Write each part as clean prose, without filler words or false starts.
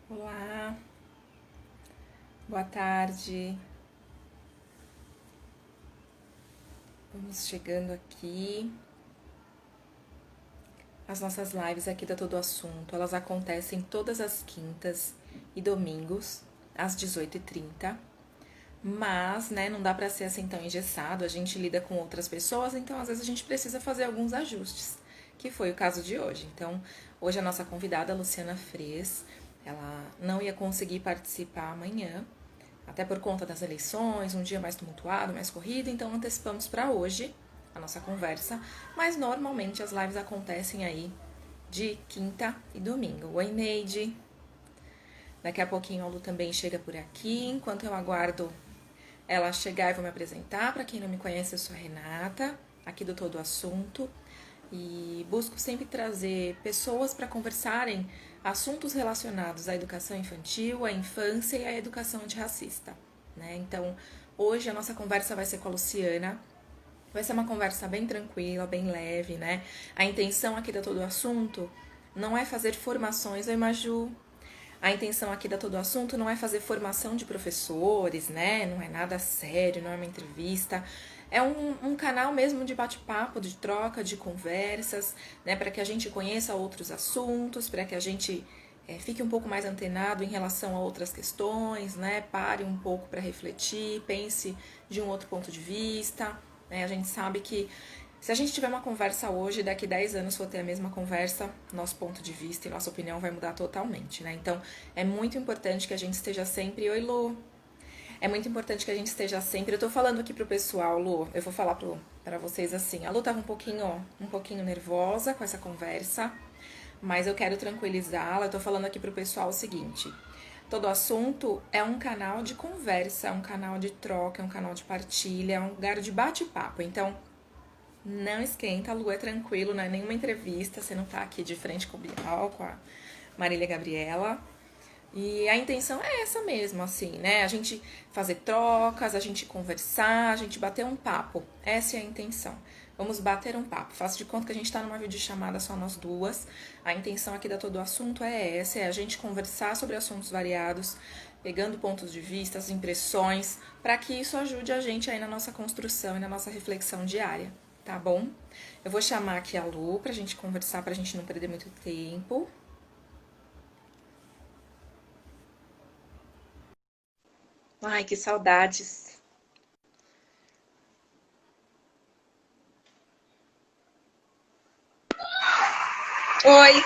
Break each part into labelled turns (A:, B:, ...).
A: Olá, boa tarde. Vamos chegando aqui. As nossas lives aqui da Todo Assunto, elas acontecem todas as quintas e domingos, às 18h30. Mas, né, não dá pra ser assim tão engessado, a gente lida com outras pessoas, então às vezes a gente precisa fazer alguns ajustes, que foi o caso de hoje. Então, hoje a nossa convidada, a Luciana Fres, ela não ia conseguir participar amanhã, até por conta das eleições, um dia mais tumultuado, mais corrido, então antecipamos para hoje a nossa conversa, mas normalmente as lives acontecem aí de quinta e domingo. Oi, Neide. Daqui a pouquinho a Lu também chega por aqui. Enquanto eu aguardo ela chegar, eu vou me apresentar. Para quem não me conhece, eu sou a Renata, aqui do Todo Assunto, e busco sempre trazer pessoas para conversarem assuntos relacionados à educação infantil, à infância e à educação antirracista, né? Então, hoje a nossa conversa vai ser com a Luciana. Vai ser uma conversa bem tranquila, bem leve, né? A intenção aqui da Todo Assunto não é fazer formações, oi Maju. A intenção aqui da Todo Assunto não é fazer formação de professores, né? Não é nada sério, não é uma entrevista. É um canal mesmo de bate-papo, de troca, de conversas, né? Para que a gente conheça outros assuntos, para que a gente fique um pouco mais antenado em relação a outras questões, né? Pare um pouco para refletir, pense de um outro ponto de vista, né? A gente sabe que se a gente tiver uma conversa hoje, daqui 10 anos for ter a mesma conversa, nosso ponto de vista e nossa opinião vai mudar totalmente, né? Então, é muito importante que a gente esteja sempre... Oi, Lu! É muito importante que a gente esteja sempre... Eu tô falando aqui pro pessoal, Lu, eu vou falar pra vocês assim, a Lu tava um pouquinho nervosa com essa conversa, mas eu quero tranquilizá-la. Eu tô falando aqui pro pessoal o seguinte: Todo Assunto é um canal de conversa, é um canal de troca, é um canal de partilha, é um lugar de bate-papo. Então, não esquenta, a Lu, é tranquilo, não é nenhuma entrevista, você não tá aqui de frente com o Bial, com a Marília Gabriela. E a intenção é essa mesmo, assim, né? A gente fazer trocas, a gente conversar, a gente bater um papo. Essa é a intenção. Vamos bater um papo. Faço de conta que a gente tá numa videochamada só nós duas. A intenção aqui da Todo Assunto é essa, é a gente conversar sobre assuntos variados, pegando pontos de vista, as impressões, para que isso ajude a gente aí na nossa construção e na nossa reflexão diária, tá bom? Eu vou chamar aqui a Lu pra gente conversar, pra gente não perder muito tempo. Ai, que saudades. Oi,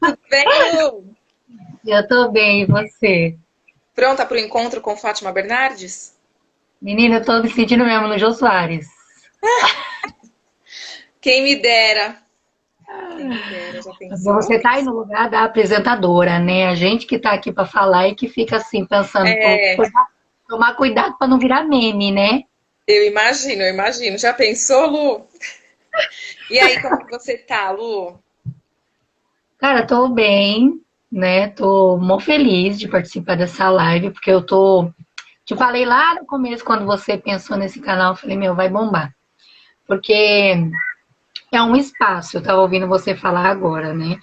A: tudo bem, Lu?
B: Eu tô bem, e você?
A: Pronta para o encontro com Fátima Bernardes?
B: Menina, eu tô me sentindo mesmo no Jô Soares.
A: Quem me dera. Quem me dera, já pensou?
B: Você tá aí no lugar da apresentadora, né? A gente que tá aqui pra falar e que fica assim, pensando, pô,
A: É,
B: tomar cuidado pra não virar meme, né?
A: eu imagino, eu imagino. Já pensou, Lu? E aí, como que você tá, Lu?
B: Cara, tô bem, né? Tô mó feliz de participar dessa live, porque eu tô. Te falei lá no começo, quando você pensou nesse canal, eu falei, meu, vai bombar. Porque é um espaço, eu estava ouvindo você falar agora, né?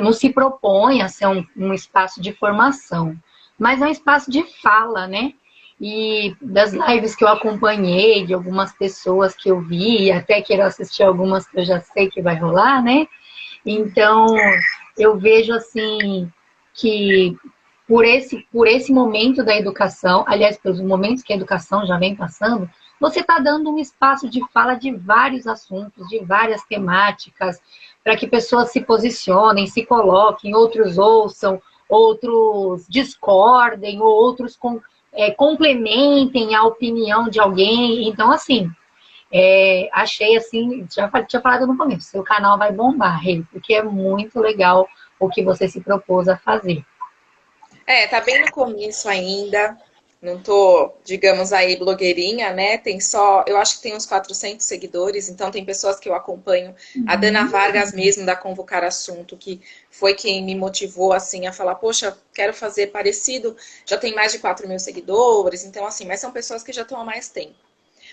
B: Não se propõe a ser um espaço de formação, mas é um espaço de fala, né? E das lives que eu acompanhei, de algumas pessoas que eu vi, e até quero assistir algumas que eu já sei que vai rolar, né? Então, eu vejo assim que por esse momento da educação, aliás, pelos momentos que a educação já vem passando, você está dando um espaço de fala de vários assuntos, de várias temáticas, para que pessoas se posicionem, se coloquem, outros ouçam, outros discordem, ou outros complementem a opinião de alguém. Então, assim, achei assim, já tinha falado no começo, seu canal vai bombar, Rei, porque é muito legal o que você se propôs a fazer.
A: Tá bem no começo ainda. Não tô, digamos aí, blogueirinha, né? Tem só, eu acho que tem uns 400 seguidores, então tem pessoas que eu acompanho. A Dana Vargas mesmo, da Convocar Assunto, que foi quem me motivou, assim, a falar, poxa, quero fazer parecido. Já tem mais de 4.000 seguidores, então, assim, mas são pessoas que já estão há mais tempo.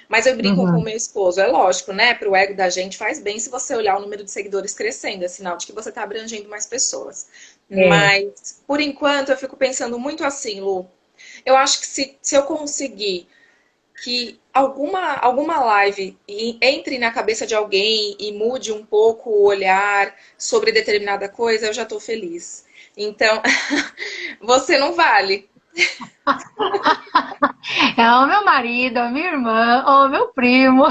A: Mas eu brinco com o
B: Uhum.
A: meu esposo, é lógico, né? Para o ego da gente faz bem se você olhar o número de seguidores crescendo, é sinal de que você está abrangendo mais pessoas.
B: É.
A: Mas, por enquanto, eu fico pensando muito assim, Lu. Eu acho que se eu conseguir que alguma live entre na cabeça de alguém e mude um pouco o olhar sobre determinada coisa, eu já tô feliz. Então, você não vale.
B: É o meu marido, a minha irmã, o meu primo.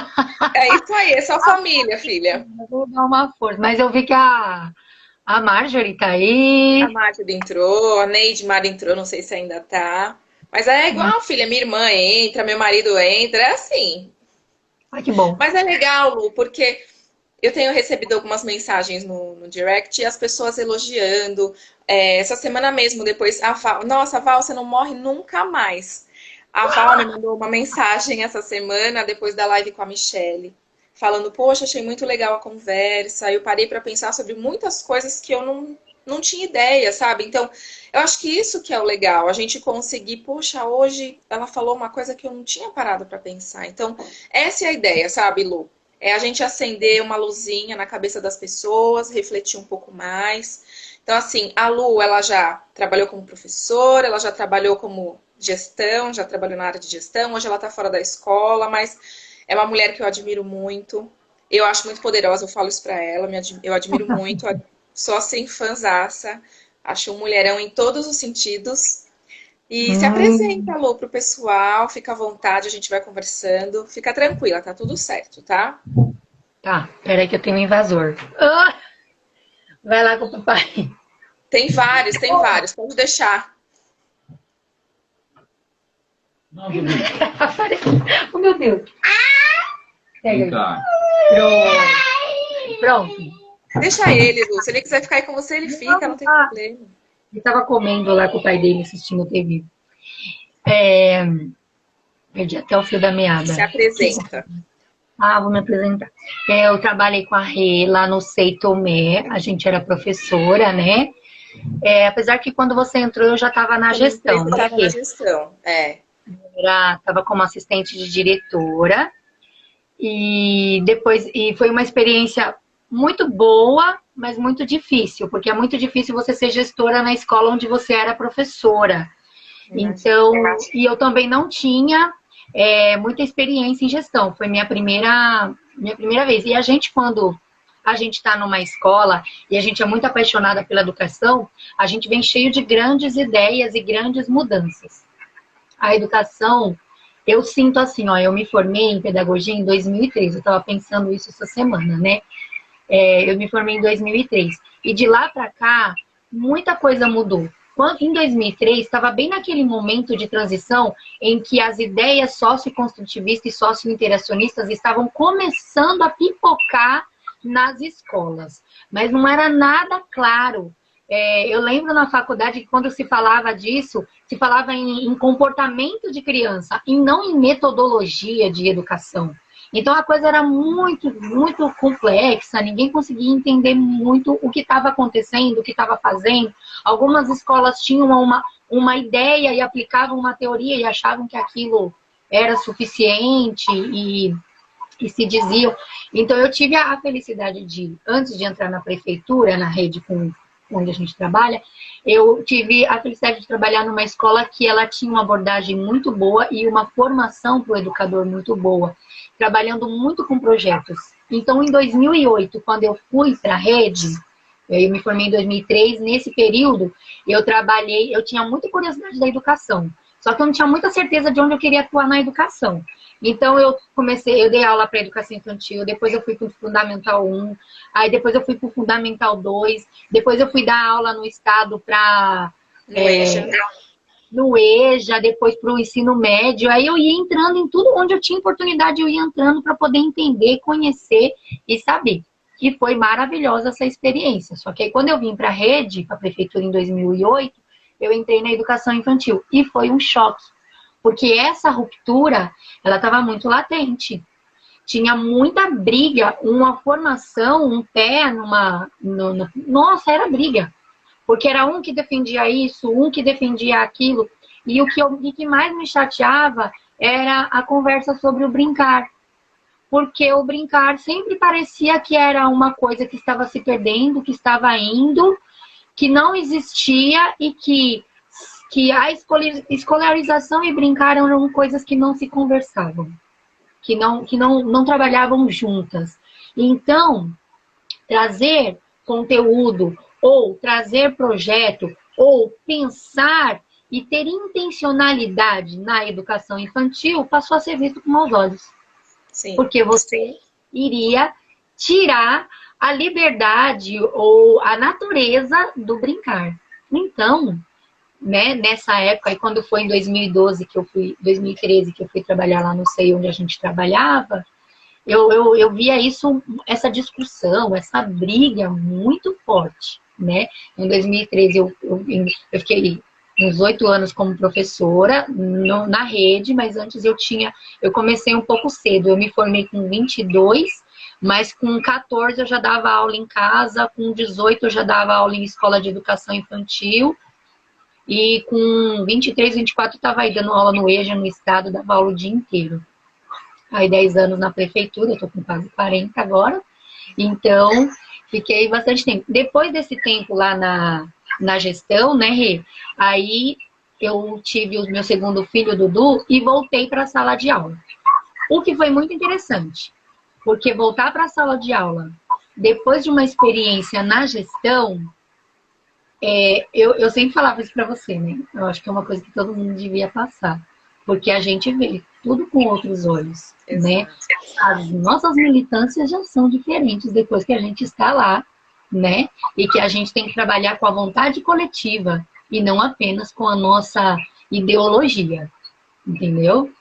A: É isso aí, é só família, filha.
B: Eu vou dar uma força. Mas eu vi que a Marjorie tá
A: A
B: aí.
A: Márcia entrou, a Neidmar entrou, não sei se ainda tá. Mas é igual, filha, minha irmã entra, meu marido entra, é assim.
B: Ai, que bom.
A: Mas é legal, Lu, porque eu tenho recebido algumas mensagens no direct e as pessoas elogiando. Essa semana mesmo, depois, a Val, nossa, Val, você não morre nunca mais. A Val me mandou uma mensagem essa semana, depois da live com a Michelle, falando: Poxa, achei muito legal a conversa. Eu parei para pensar sobre muitas coisas que eu não tinha ideia, sabe? Então, eu acho que isso que é o legal, a gente conseguir, poxa, hoje ela falou uma coisa que eu não tinha parado para pensar. Então, essa é a ideia, sabe, Lu? É a gente acender uma luzinha na cabeça das pessoas, refletir um pouco mais. Então, assim, a Lu, ela já trabalhou como professora, ela já trabalhou como gestão, já trabalhou na área de gestão, hoje ela tá fora da escola, mas é uma mulher que eu admiro muito. Eu acho muito poderosa, eu falo isso pra ela, eu admiro muito, sou assim, fãzaça. Acho um mulherão em todos os sentidos. E se
B: Hum,
A: apresenta, Lu, pro pessoal, fica à vontade, a gente vai conversando. Fica tranquila, tá tudo certo, tá?
B: tá, peraí que eu tenho um invasor. Ah, vai lá com o papai.
A: Tem vários, pode deixar.
B: Oh, meu Deus. Pega aí. Tá. Pronto. Pronto.
A: Deixa ele, Lu. Se ele quiser ficar aí com você, ele fica, não
B: Não,
A: tem
B: tá.
A: problema.
B: Ele tava comendo lá com o pai dele, assistindo TV. Perdi até o fio da
A: Se
B: meada.
A: apresenta.
B: Vou me apresentar. Eu trabalhei com a Rê lá no Sei Tomé, a gente era professora, né? Apesar que quando você entrou eu já estava na
A: Quando eu entrei,
B: gestão,
A: você
B: né,
A: estava na
B: Rê?
A: gestão. É.
B: Estava como assistente de diretora e depois foi uma experiência muito boa, mas muito difícil, porque é muito difícil você ser gestora na escola onde você era professora.
A: Imagina.
B: Então, e eu também não tinha muita experiência em gestão. Foi minha primeira vez. E a gente, quando a gente está numa escola e a gente é muito apaixonada pela educação, a gente vem cheio de grandes ideias e grandes mudanças. A educação, eu sinto assim, ó, eu me formei em pedagogia em 2003. Eu estava pensando isso essa semana, né? Eu me formei em 2003. E de lá para cá, muita coisa mudou. Em 2003, estava bem naquele momento de transição em que as ideias socioconstrutivistas e sociointeracionistas estavam começando a pipocar nas escolas. Mas não era nada claro. Eu lembro na faculdade que quando se falava disso, se falava em comportamento de criança e não em metodologia de educação. Então a coisa era muito, muito complexa, ninguém conseguia entender muito o que estava acontecendo, o que estava fazendo. Algumas escolas tinham uma ideia e aplicavam uma teoria e achavam que aquilo era suficiente e se diziam. Então eu tive a felicidade de, antes de entrar na prefeitura, na rede onde a gente trabalha, eu tive a felicidade de trabalhar numa escola que ela tinha uma abordagem muito boa e uma formação para o educador muito boa, trabalhando muito com projetos. Então, em 2008, quando eu fui para a rede, eu me formei em 2003, nesse período eu tinha muita curiosidade da educação, só que eu não tinha muita certeza de onde eu queria atuar na educação. Então eu dei aula para educação infantil, depois eu fui para o Fundamental 1, aí depois eu fui para o Fundamental 2, depois eu fui dar aula no estado para
A: No EJA.
B: no EJA, depois para o ensino médio. Aí eu ia entrando em tudo onde eu tinha oportunidade, eu ia entrando para poder entender, conhecer e saber. E foi maravilhosa essa experiência. Só que aí quando eu vim para a rede, para a prefeitura em 2008, eu entrei na educação infantil e foi um choque, porque essa ruptura, ela estava muito latente. Tinha muita briga, uma formação, um pé Nossa, era briga. Porque era um que defendia isso, um que defendia aquilo. E o que mais me chateava era a conversa sobre o brincar. Porque o brincar sempre parecia que era uma coisa que estava se perdendo, que estava indo. que não existia e que a escolarização e brincar eram coisas que não se conversavam, que não trabalhavam juntas. Então, trazer conteúdo, ou trazer projeto, ou pensar e ter intencionalidade na educação infantil passou a ser visto com maus olhos.
A: Sim.
B: Porque você iria tirar a liberdade ou a natureza do brincar. Então, né, nessa época, e quando foi em 2012 que eu fui, 2013 que eu fui trabalhar lá no CEI onde a gente trabalhava, eu via isso, essa discussão, essa briga muito forte, né? Em 2013 eu fiquei uns 8 anos como professora na rede, mas antes eu comecei um pouco cedo, eu me formei com 22, mas com 14 eu já dava aula em casa, com 18 eu já dava aula em escola de educação infantil, e com 23, 24 eu estava aí dando aula no EJA, no estado, dava aula o dia inteiro. Aí 10 anos na prefeitura, eu tô com quase 40 agora, então fiquei bastante tempo. Depois desse tempo lá na gestão, né, Rê? Aí eu tive o meu segundo filho, o Dudu, e voltei para a sala de aula. O que foi muito interessante, porque voltar para a sala de aula, depois de uma experiência na gestão, eu sempre falava isso para você, né? Eu acho que é uma coisa que todo mundo devia passar, porque a gente vê tudo com outros olhos, né? As nossas militâncias já são diferentes depois que a gente está lá, né? E que a gente tem que trabalhar com a vontade coletiva e não apenas com a nossa ideologia, entendeu?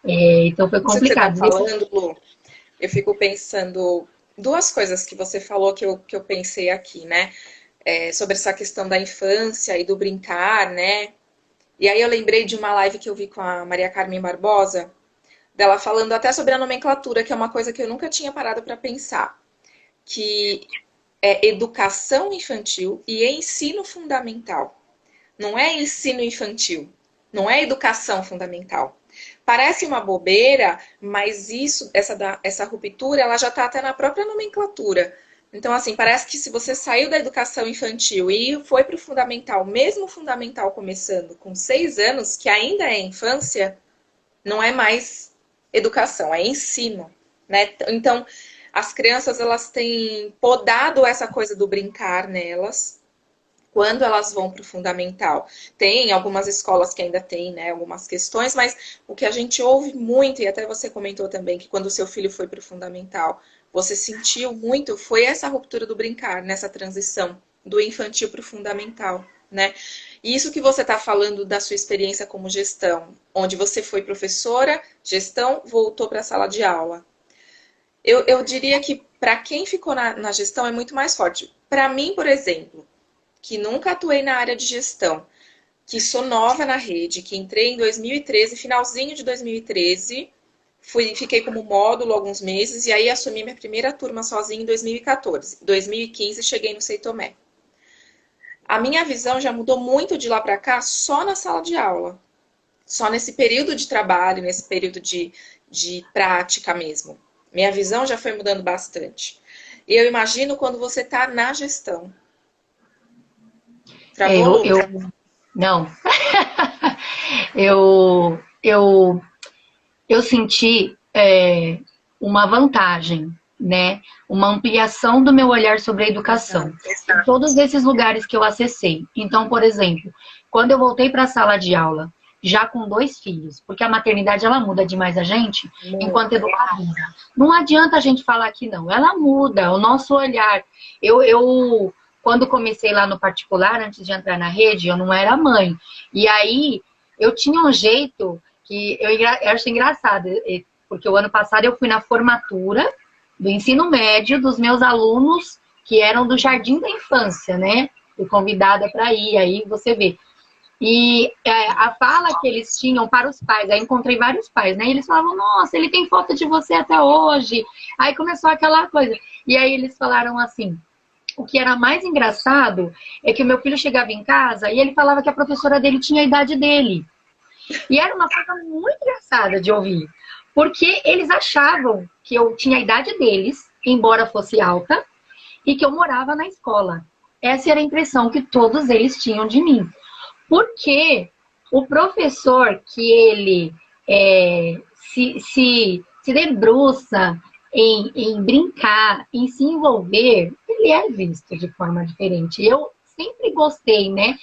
B: Então foi
A: Isso que você está
B: complicado.
A: falando, Lu, eu fico pensando duas coisas que você falou que eu pensei aqui, né? Sobre essa questão da infância e do brincar, né? E aí eu lembrei de uma live que eu vi com a Maria Carmen Barbosa, dela falando até sobre a nomenclatura, que é uma coisa que eu nunca tinha parado para pensar, que é educação infantil e ensino fundamental. Não é ensino infantil, não é educação fundamental. Parece uma bobeira, mas essa ruptura, ela já está até na própria nomenclatura. Então, assim, parece que se você saiu da educação infantil e foi para o fundamental, mesmo o fundamental começando com 6 anos, que ainda é infância, não é mais educação, é ensino, né? Então, as crianças, elas têm podado essa coisa do brincar nelas, quando elas vão para o fundamental. Tem algumas escolas que ainda tem, né, algumas questões, mas o que a gente ouve muito, e até você comentou também, que quando o seu filho foi para o fundamental, você sentiu muito, foi essa ruptura do brincar, nessa transição do infantil para o fundamental, né? E isso que você está falando da sua experiência como gestão, onde você foi professora, gestão, voltou para a sala de aula. Eu diria que para quem ficou na gestão é muito mais forte. Para mim, por exemplo, que nunca atuei na área de gestão, que sou nova na rede, que entrei em 2013, finalzinho de 2013, fiquei como módulo alguns meses e aí assumi minha primeira turma sozinha em 2014. Em 2015 cheguei no Sei Tomé. A minha visão já mudou muito de lá para cá só na sala de aula. Só nesse período de trabalho, nesse período de prática mesmo. Minha visão já foi mudando bastante. E eu imagino quando você está na gestão. Travou,
B: Não. eu senti uma vantagem, né? Uma ampliação do meu olhar sobre a educação. Em todos esses lugares que eu acessei. Então, por exemplo, quando eu voltei para a sala de aula, já com 2 filhos, porque a maternidade ela muda demais a gente, enquanto educadora. Não adianta a gente falar que não, ela muda, o nosso olhar. Quando comecei lá no particular, antes de entrar na rede, eu não era mãe. E aí, eu tinha um jeito que eu acho engraçado, porque o ano passado eu fui na formatura do ensino médio dos meus alunos que eram do Jardim da Infância, né? Fui convidada para ir, aí você vê. E a fala que eles tinham para os pais, aí encontrei vários pais, né? E eles falavam, nossa, ele tem foto de você até hoje. Aí começou aquela coisa. E aí eles falaram assim, o que era mais engraçado é que o meu filho chegava em casa e ele falava que a professora dele tinha a idade dele. E era uma coisa muito engraçada de ouvir. Porque eles achavam que eu tinha a idade deles, embora fosse alta, e que eu morava na escola. Essa era a impressão que todos eles tinham de mim. Porque o professor que ele se debruça em brincar, em se envolver, ele é visto de forma diferente. Eu sempre gostei, né,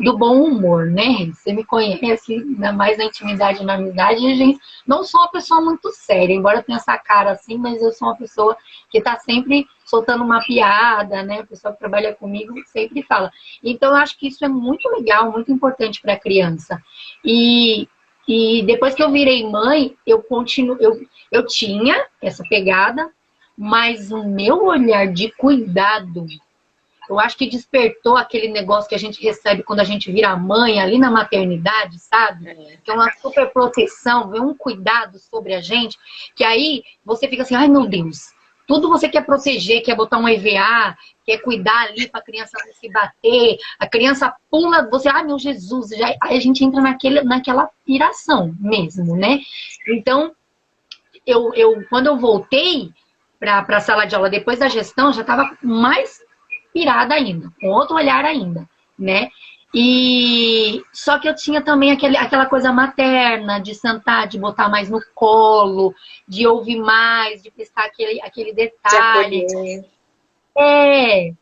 B: do bom humor, né? Você me conhece, ainda mais na intimidade e na amizade, e, gente, não sou uma pessoa muito séria, embora eu tenha essa cara assim, mas eu sou uma pessoa que está sempre soltando uma piada, né? A pessoa que trabalha comigo sempre fala. Então, eu acho que isso é muito legal, muito importante para a criança. E, e depois que eu virei mãe, eu tinha essa pegada, mas o meu olhar de cuidado, eu acho que despertou aquele negócio que a gente recebe quando a gente vira mãe ali na maternidade, sabe?
A: É.
B: Que é uma super proteção, vem um cuidado sobre a gente, que aí você fica assim, ai meu Deus, tudo você quer proteger, quer botar um EVA, quer cuidar ali para a criança não se bater, a criança pula, você, ai meu Jesus, já, aí a gente entra naquela piração mesmo, né? Então, quando eu voltei para a sala de aula depois da gestão, já estava mais pirada ainda, com outro olhar ainda, né? E só que eu tinha também aquela coisa materna de sentar, de botar mais no colo, de ouvir mais, de prestar aquele
A: De
B: detalhe.
A: acolher.
B: É.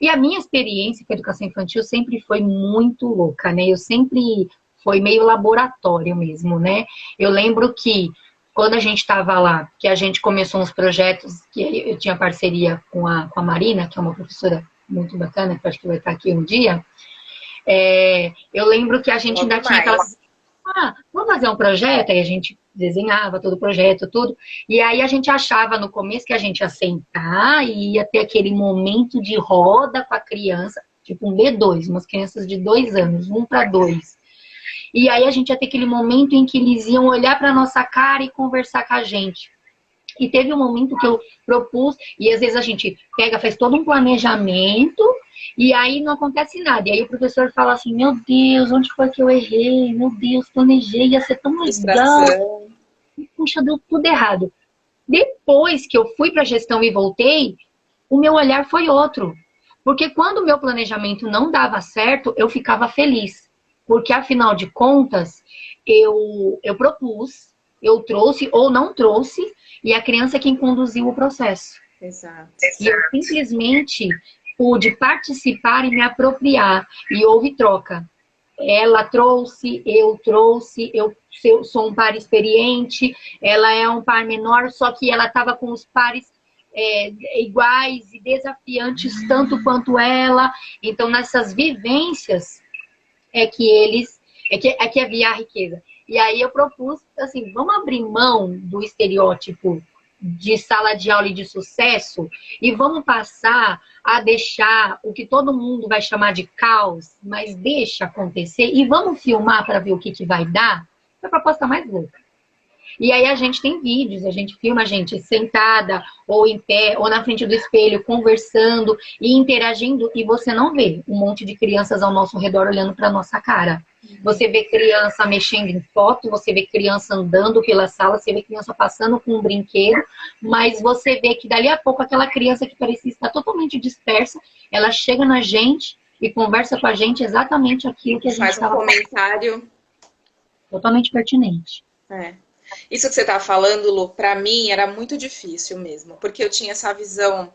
B: E a minha experiência com a educação infantil sempre foi muito louca, né? Eu sempre foi meio laboratório mesmo, né? Eu lembro que quando a gente estava lá, que a gente começou uns projetos, que eu tinha parceria com a Marina, que é uma professora muito bacana, que eu acho que vai estar aqui um dia, eu lembro que a gente ainda
A: Logo
B: tinha aquela.
A: mais.
B: Vamos fazer um projeto? Aí a gente desenhava todo o projeto, tudo. E aí a gente achava no começo que a gente ia sentar e ia ter aquele momento de roda com a criança, tipo um B2, umas crianças de 2 anos, 1 para 2. E aí a gente ia ter aquele momento em que eles iam olhar para nossa cara e conversar com a gente. E teve um momento que eu propus, e às vezes a gente pega, faz todo um planejamento, e aí não acontece nada. E aí o professor fala assim, meu Deus, onde foi que eu errei? Meu Deus, planejei, ia ser tão legal.
A: Frustração.
B: Puxa, deu tudo errado. Depois que eu fui para a gestão e voltei, o meu olhar foi outro. Porque quando o meu planejamento não dava certo, eu ficava feliz. Porque, afinal de contas, eu propus, eu trouxe ou não trouxe, e a criança é quem conduziu o processo.
A: Exato.
B: E eu simplesmente pude participar e me apropriar. E houve troca. Ela trouxe, eu sou um par experiente, ela é um par menor, só que ela estava com os pares iguais e desafiantes tanto quanto ela. Então, nessas vivências é que havia a riqueza. E aí eu propus, assim, vamos abrir mão do estereótipo de sala de aula e de sucesso e vamos passar a deixar o que todo mundo vai chamar de caos, mas deixa acontecer e vamos filmar para ver o que vai dar. É a proposta mais louca. E aí a gente tem vídeos, a gente filma a gente sentada, ou em pé, ou na frente do espelho, conversando e interagindo, e você não vê um monte de crianças ao nosso redor olhando para nossa cara. Você vê criança mexendo em foto, você vê criança andando pela sala, você vê criança passando com um brinquedo, mas você vê que dali a pouco aquela criança que parecia estar totalmente dispersa, ela chega na gente e conversa com a gente exatamente aquilo que a gente
A: Faz um
B: estava falando.
A: comentário.
B: Totalmente pertinente.
A: É. Isso que você tá falando, Lu, para mim era muito difícil mesmo, porque eu tinha essa visão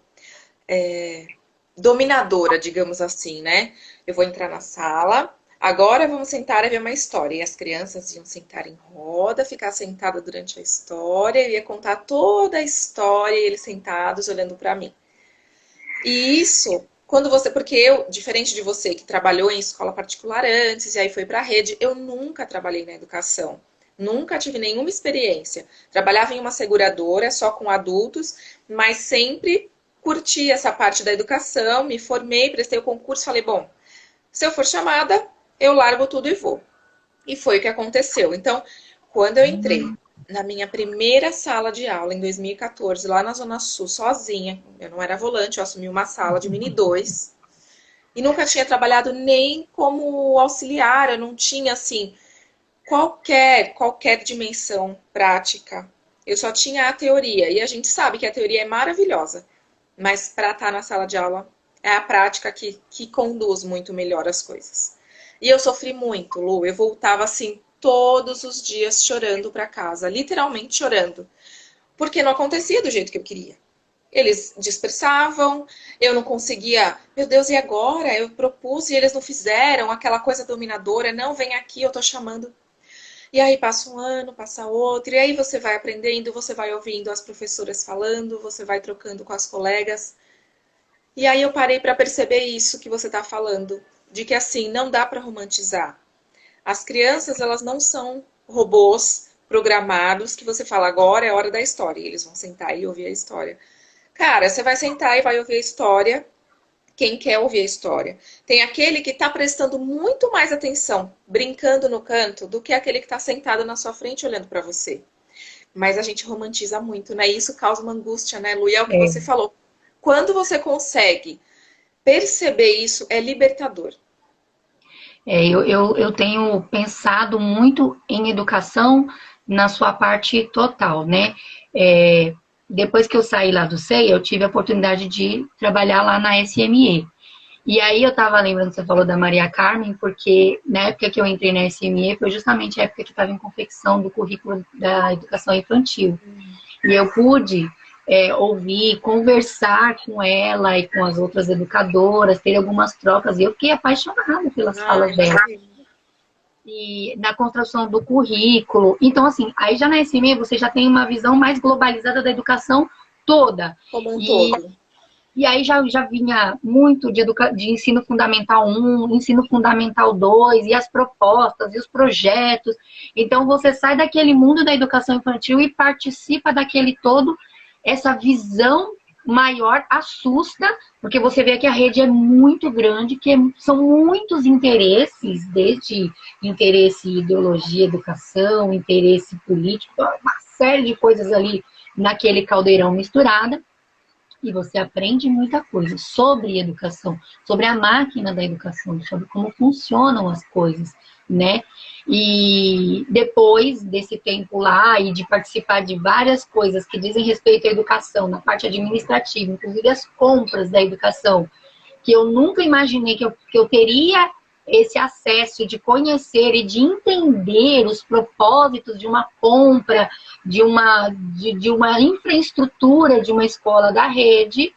A: dominadora, digamos assim, né? Eu vou entrar na sala, agora vamos sentar e ver uma história. E as crianças iam sentar em roda, ficar sentada durante a história, eu ia contar toda a história e eles sentados olhando para mim. E isso, quando você, porque eu, diferente de você que trabalhou em escola particular antes e aí foi para a rede, eu nunca trabalhei na educação. Nunca tive nenhuma experiência. Trabalhava em uma seguradora só com adultos, mas sempre curti essa parte da educação, me formei, prestei o concurso, falei, bom, se eu for chamada, eu largo tudo e vou. E foi o que aconteceu. Então, quando eu entrei na minha primeira sala de aula em 2014, lá na Zona Sul, sozinha, eu não era volante, eu assumi uma sala de mini 2 e nunca tinha trabalhado nem como auxiliar, eu não tinha assim qualquer dimensão prática. Eu só tinha a teoria e a gente sabe que a teoria é maravilhosa, mas para estar na sala de aula É a prática que conduz muito melhor as coisas. E eu sofri muito, Lu. Eu voltava assim todos os dias chorando para casa, literalmente chorando, porque não acontecia do jeito que eu queria. Eles dispersavam, eu não conseguia. Meu Deus, e agora? Eu propus e eles não fizeram, aquela coisa dominadora. Não, vem aqui, eu tô chamando. E aí passa um ano, passa outro, e aí você vai aprendendo, você vai ouvindo as professoras falando, você vai trocando com as colegas. E aí eu parei para perceber isso que você está falando, de que assim, não dá para romantizar. As crianças, elas não são robôs programados que você fala, agora é a hora da história, e eles vão sentar e ouvir a história. Cara, você vai sentar e vai ouvir a história, quem quer ouvir a história. Tem aquele que está prestando muito mais atenção, brincando no canto, do que aquele que está sentado na sua frente olhando para você. Mas a gente romantiza muito, né? E isso causa uma angústia, né, Lu? E é o que você
B: É.
A: falou. Quando você consegue perceber isso, é libertador.
B: Eu tenho pensado muito em educação na sua parte total, né? É, depois que eu saí lá do SEI, eu tive a oportunidade de trabalhar lá na SME. E aí eu estava lembrando, você falou da Maria Carmen, porque na época que eu entrei na SME foi justamente a época que estava em confecção do currículo da educação infantil. E eu pude ouvir, conversar com ela e com as outras educadoras, ter algumas trocas, e eu fiquei apaixonada pelas
A: Ah,
B: falas dela.
A: imagina.
B: E na construção do currículo. Então, assim, aí já na SME você já tem uma visão mais globalizada da educação toda.
A: Como um
B: E,
A: todo.
B: e aí já vinha muito de ensino fundamental 1, ensino fundamental 2, e as propostas, e os projetos. Então, você sai daquele mundo da educação infantil e participa daquele todo. Essa visão maior assusta, porque você vê que a rede é muito grande, que são muitos interesses, desde interesse em ideologia, educação, interesse político, uma série de coisas ali naquele caldeirão misturada, e você aprende muita coisa sobre educação, sobre a máquina da educação, sobre como funcionam as coisas, né? E depois desse tempo lá e de participar de várias coisas que dizem respeito à educação, na parte administrativa, inclusive as compras da educação, que eu nunca imaginei que eu teria esse acesso de conhecer e de entender os propósitos de uma compra, de uma infraestrutura de uma escola da rede.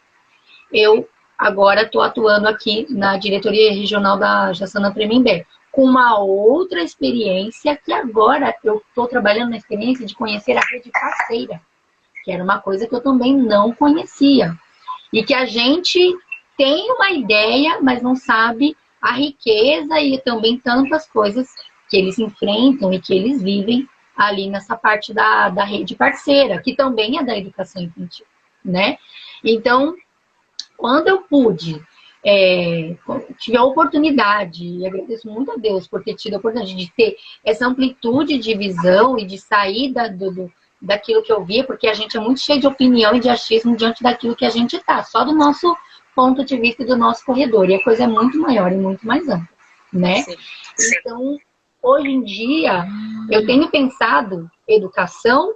B: Eu agora estou atuando aqui na diretoria regional da Jaçanã Tremembé, com uma outra experiência, que agora eu estou trabalhando na experiência de conhecer a rede parceira, que era uma coisa que eu também não conhecia. E que a gente tem uma ideia, mas não sabe a riqueza e também tantas coisas que eles enfrentam e que eles vivem ali nessa parte da rede parceira, que também é da educação infantil, né? Então, quando eu pude, tive a oportunidade, e agradeço muito a Deus por ter tido a oportunidade de ter essa amplitude de visão e de sair daquilo que eu via, porque a gente é muito cheio de opinião e de achismo diante daquilo que a gente está, só do nosso ponto de vista e do nosso corredor, e a coisa é muito maior e muito mais ampla, né?
A: Sim.
B: Então, hoje em dia, eu tenho pensado educação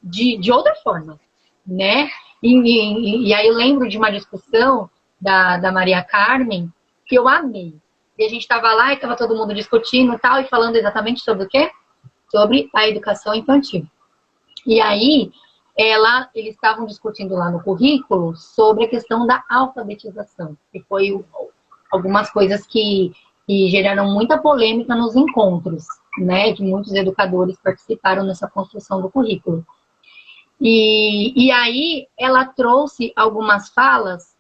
B: de outra forma, né? E aí eu lembro de uma discussão da Maria Carmen, que eu amei. E a gente estava lá e estava todo mundo discutindo e tal, e falando exatamente sobre o quê? Sobre a educação infantil. E aí, eles estavam discutindo lá no currículo sobre a questão da alfabetização, que foi algumas coisas que geraram muita polêmica nos encontros, né? Que muitos educadores participaram nessa construção do currículo. E aí ela trouxe algumas falas,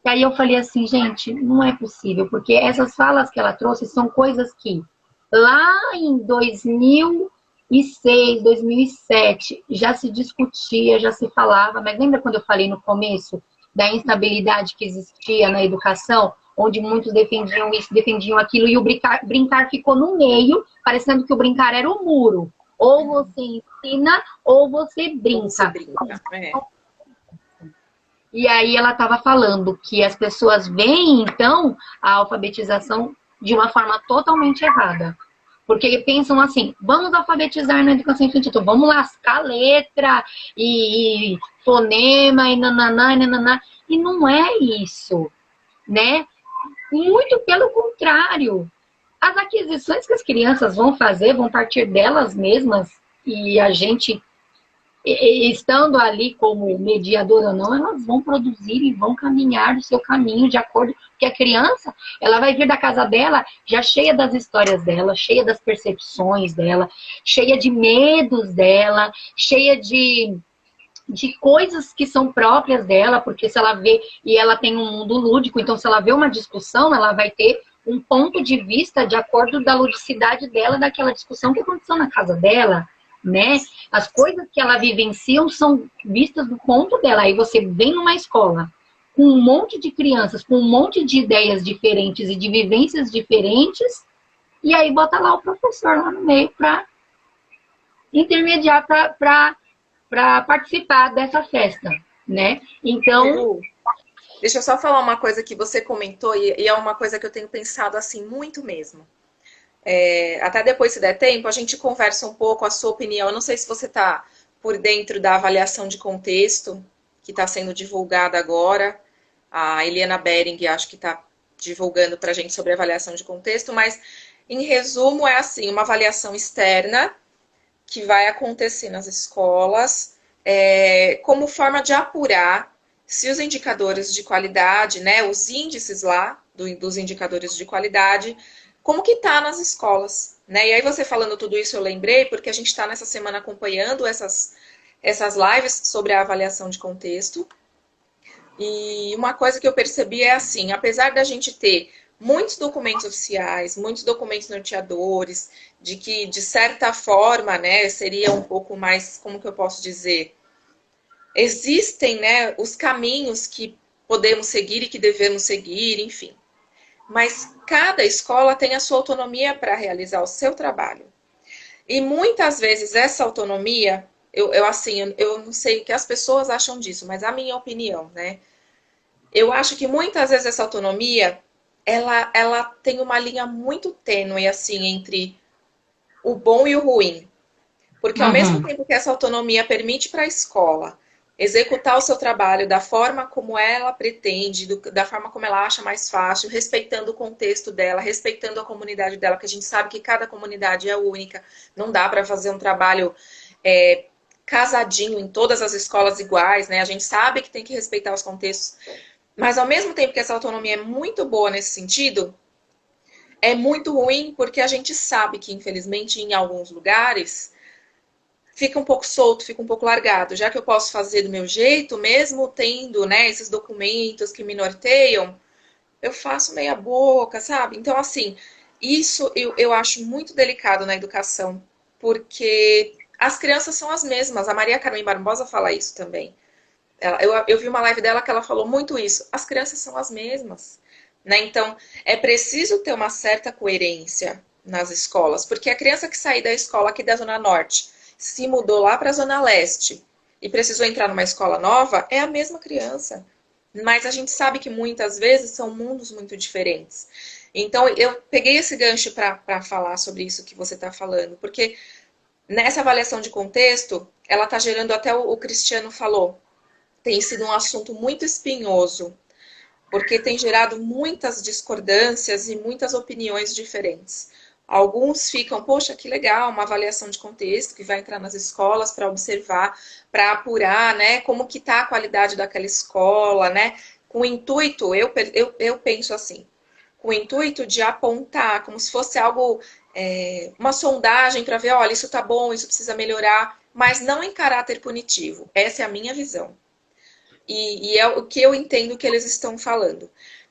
B: e aí eu falei assim, gente, não é possível, porque essas falas que ela trouxe são coisas que lá em 2006, 2007 já se discutia, já se falava, mas lembra quando eu falei no começo da instabilidade que existia na educação, onde muitos defendiam isso, defendiam aquilo, e o brincar ficou no meio, parecendo que o brincar era o muro. Ou você ensina, ou você brinca.
A: Ou você brinca.
B: E aí ela estava falando que as pessoas veem, então, a alfabetização de uma forma totalmente errada. Porque pensam assim, vamos alfabetizar na educação infantil, então vamos lascar letra e fonema e nananá, e nananá. E não é isso. né? Muito pelo contrário. As aquisições que as crianças vão fazer vão partir delas mesmas e a gente, estando ali como mediador ou não, elas vão produzir e vão caminhar o seu caminho de acordo, porque a criança, ela vai vir da casa dela já cheia das histórias dela, cheia das percepções dela, cheia de medos dela, cheia de coisas que são próprias dela, porque se ela vê, e ela tem um mundo lúdico, então se ela vê uma discussão, ela vai ter um ponto de vista de acordo da ludicidade dela, daquela discussão que aconteceu na casa dela, né? As coisas que ela vivenciam são vistas do ponto dela. Aí você vem numa escola com um monte de crianças, com um monte de ideias diferentes e de vivências diferentes, e aí bota lá o professor lá no meio para intermediar, para participar dessa festa, né? Então,
A: deixa eu só falar uma coisa que você comentou e é uma coisa que eu tenho pensado assim muito mesmo. Até depois, se der tempo, a gente conversa um pouco a sua opinião. Eu não sei se você está por dentro da avaliação de contexto que está sendo divulgada agora. A Eliana Bering acho que está divulgando para a gente sobre a avaliação de contexto, mas em resumo é assim, uma avaliação externa que vai acontecer nas escolas como forma de apurar se os indicadores de qualidade, né, os índices lá dos indicadores de qualidade, como que tá nas escolas, né? E aí você falando tudo isso eu lembrei, porque a gente está nessa semana acompanhando essas lives sobre a avaliação de contexto. E uma coisa que eu percebi é assim, apesar da gente ter muitos documentos oficiais, muitos documentos norteadores, de que, de certa forma, né, seria um pouco mais, como que eu posso dizer, existem, né, os caminhos que podemos seguir e que devemos seguir, enfim. Mas cada escola tem a sua autonomia para realizar o seu trabalho. E muitas vezes essa autonomia, eu não sei o que as pessoas acham disso, mas a minha opinião, né? Eu acho que muitas vezes essa autonomia, ela tem uma linha muito tênue, assim, entre o bom e o ruim. Porque ao mesmo tempo que essa autonomia permite para a escola executar o seu trabalho da forma como ela pretende, da forma como ela acha mais fácil, respeitando o contexto dela, respeitando a comunidade dela, porque a gente sabe que cada comunidade é única, não dá para fazer um trabalho casadinho em todas as escolas iguais, né? A gente sabe que tem que respeitar os contextos, mas ao mesmo tempo que essa autonomia é muito boa nesse sentido, é muito ruim porque a gente sabe que, infelizmente, em alguns lugares fica um pouco solto, fica um pouco largado. Já que eu posso fazer do meu jeito, mesmo tendo, né, esses documentos que me norteiam, eu faço meia boca, sabe? Então, assim, isso eu acho muito delicado na educação, porque as crianças são as mesmas. A Maria Carmen Barbosa fala isso também. Eu vi uma live dela que ela falou muito isso. As crianças são as mesmas, né? Então, é preciso ter uma certa coerência nas escolas, porque a criança que sair da escola aqui da Zona Norte se mudou lá para a Zona Leste e precisou entrar numa escola nova, é a mesma criança. Mas a gente sabe que muitas vezes são mundos muito diferentes. Então, eu peguei esse gancho para falar sobre isso que você está falando, porque nessa avaliação de contexto, ela está gerando, até o Cristiano falou, tem sido um assunto muito espinhoso, porque tem gerado muitas discordâncias e muitas opiniões diferentes. Alguns ficam, poxa, que legal, uma avaliação de contexto que vai entrar nas escolas para observar, para apurar, né, como que está a qualidade daquela escola, né, com o intuito, eu penso assim, com o intuito de apontar, como se fosse algo, uma sondagem para ver, olha, isso está bom, isso precisa melhorar, mas não em caráter punitivo. Essa é a minha visão. E é o que eu entendo que eles estão falando.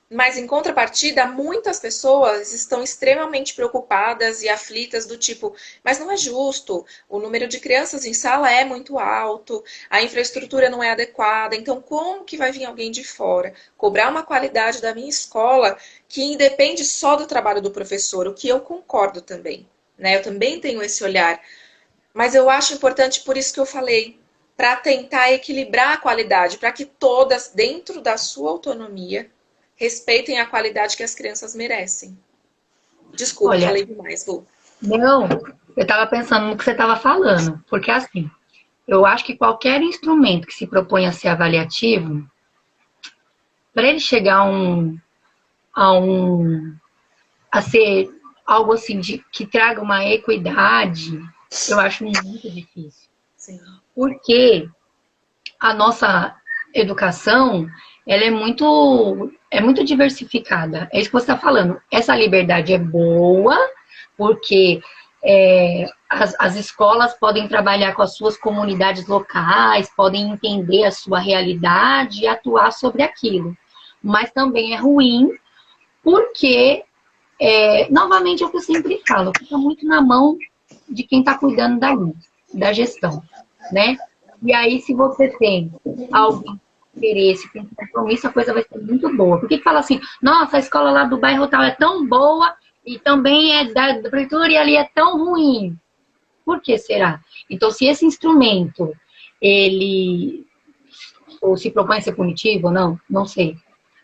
A: Mas, em contrapartida, muitas pessoas estão extremamente preocupadas e aflitas do tipo, mas não é justo, o número de crianças em sala é muito alto, a infraestrutura não é adequada, então como que vai vir alguém de fora cobrar uma qualidade da minha escola que independe só do trabalho do professor, o que eu concordo também, né? Eu também tenho esse olhar, mas eu acho importante, por isso que eu falei, para tentar equilibrar a qualidade, para que todas, dentro da sua autonomia, respeitem a qualidade que as crianças merecem. Desculpa,
B: olha,
A: falei demais, Lu.
B: não, eu estava pensando no que você estava falando, porque assim, eu acho que qualquer instrumento que se propõe a ser avaliativo, para ele chegar a a a ser algo assim que traga uma equidade, eu acho muito difícil.
A: Sim.
B: Porque a nossa educação, ela é muito diversificada. É isso que você está falando. Essa liberdade é boa, porque as escolas podem trabalhar com as suas comunidades locais, podem entender a sua realidade e atuar sobre aquilo. Mas também é ruim, porque, novamente, é o que eu sempre falo, fica muito na mão de quem está cuidando da gestão, né? E aí, se você tem algum interesse, tem compromisso, a coisa vai ser muito boa. Por que fala assim, nossa, a escola lá do bairro tal é tão boa e também é da prefeitura e ali é tão ruim? Por que será? Então, se esse instrumento, ele ou se propõe a ser punitivo ou não, não sei.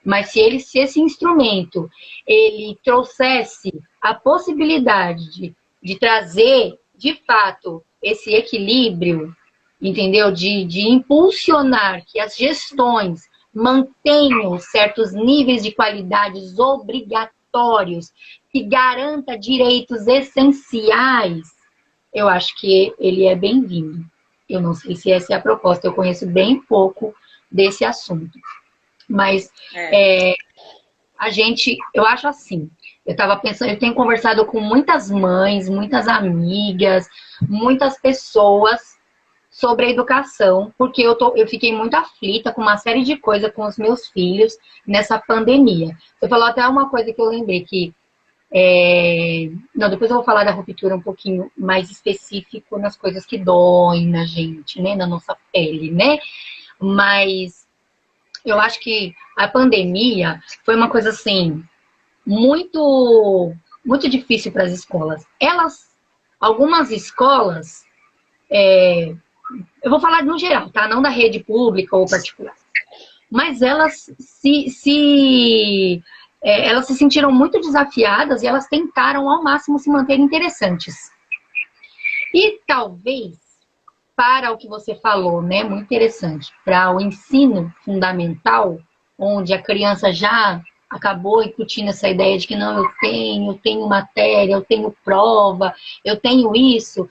B: Mas se esse instrumento, ele trouxesse a possibilidade de trazer, de fato, esse equilíbrio, entendeu? De impulsionar que as gestões mantenham certos níveis de qualidades obrigatórios, que garanta direitos essenciais, eu acho que ele é bem-vindo. Eu não sei se essa é a proposta, eu conheço bem pouco desse assunto. Mas eu acho assim, eu estava pensando, eu tenho conversado com muitas mães, muitas amigas, muitas pessoas sobre a educação, porque eu fiquei muito aflita com uma série de coisas com os meus filhos nessa pandemia. Você falou até uma coisa que eu lembrei, que não, depois eu vou falar da ruptura um pouquinho mais específico nas coisas que doem na gente, né, na nossa pele, né? Mas eu acho que a pandemia foi uma coisa assim muito muito difícil para as escolas. Algumas escolas, eu vou falar no geral, tá? Não da rede pública ou particular, mas elas elas se sentiram muito desafiadas e elas tentaram ao máximo se manter interessantes. E talvez, para o que você falou, né, muito interessante, para o ensino fundamental, onde a criança já acabou incutindo essa ideia de que não, eu tenho matéria, eu tenho prova, eu tenho isso.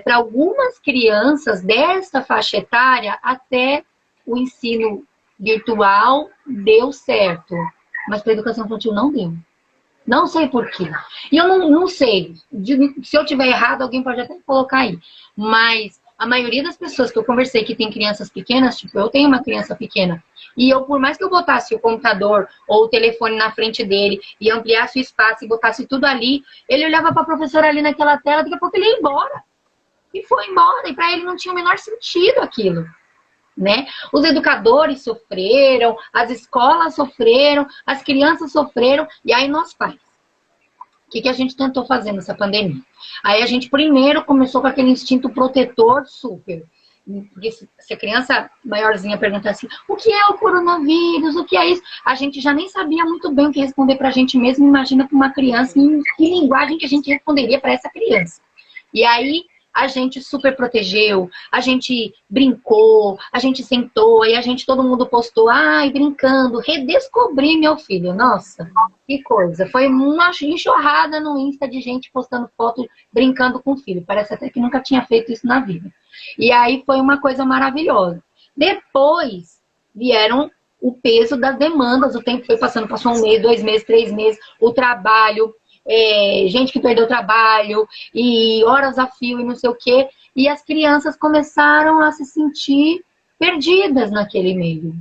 B: Para algumas crianças dessa faixa etária, até o ensino virtual deu certo, mas para a educação infantil não deu. Não sei por quê. E eu não sei. Se eu tiver errado, alguém pode até colocar aí. Mas a maioria das pessoas que eu conversei que tem crianças pequenas, tipo, eu tenho uma criança pequena, e eu, por mais que eu botasse o computador ou o telefone na frente dele e ampliasse o espaço e botasse tudo ali, ele olhava para a professora ali naquela tela, daqui a pouco ele ia embora. E foi embora. E para ele não tinha o menor sentido aquilo. Né? Os educadores sofreram, as escolas sofreram, as crianças sofreram, e aí nós pais. O que a gente tentou fazer nessa pandemia? Aí a gente primeiro começou com aquele instinto protetor super. Porque se a criança maiorzinha perguntar assim, o que é o coronavírus, o que é isso? A gente já nem sabia muito bem o que responder pra gente mesmo, imagina para uma criança, em que linguagem que a gente responderia para essa criança. E aí a gente super protegeu, a gente brincou, a gente sentou, e todo mundo postou, ai, brincando, redescobri meu filho. Nossa, que coisa. Foi uma enxurrada no Insta de gente postando foto brincando com o filho. Parece até que nunca tinha feito isso na vida. E aí foi uma coisa maravilhosa. Depois vieram o peso das demandas, o tempo foi passando, passou 1 mês, 2 meses, 3 meses, o trabalho, gente que perdeu o trabalho, e horas a fio e não sei o quê, e as crianças começaram a se sentir perdidas naquele meio.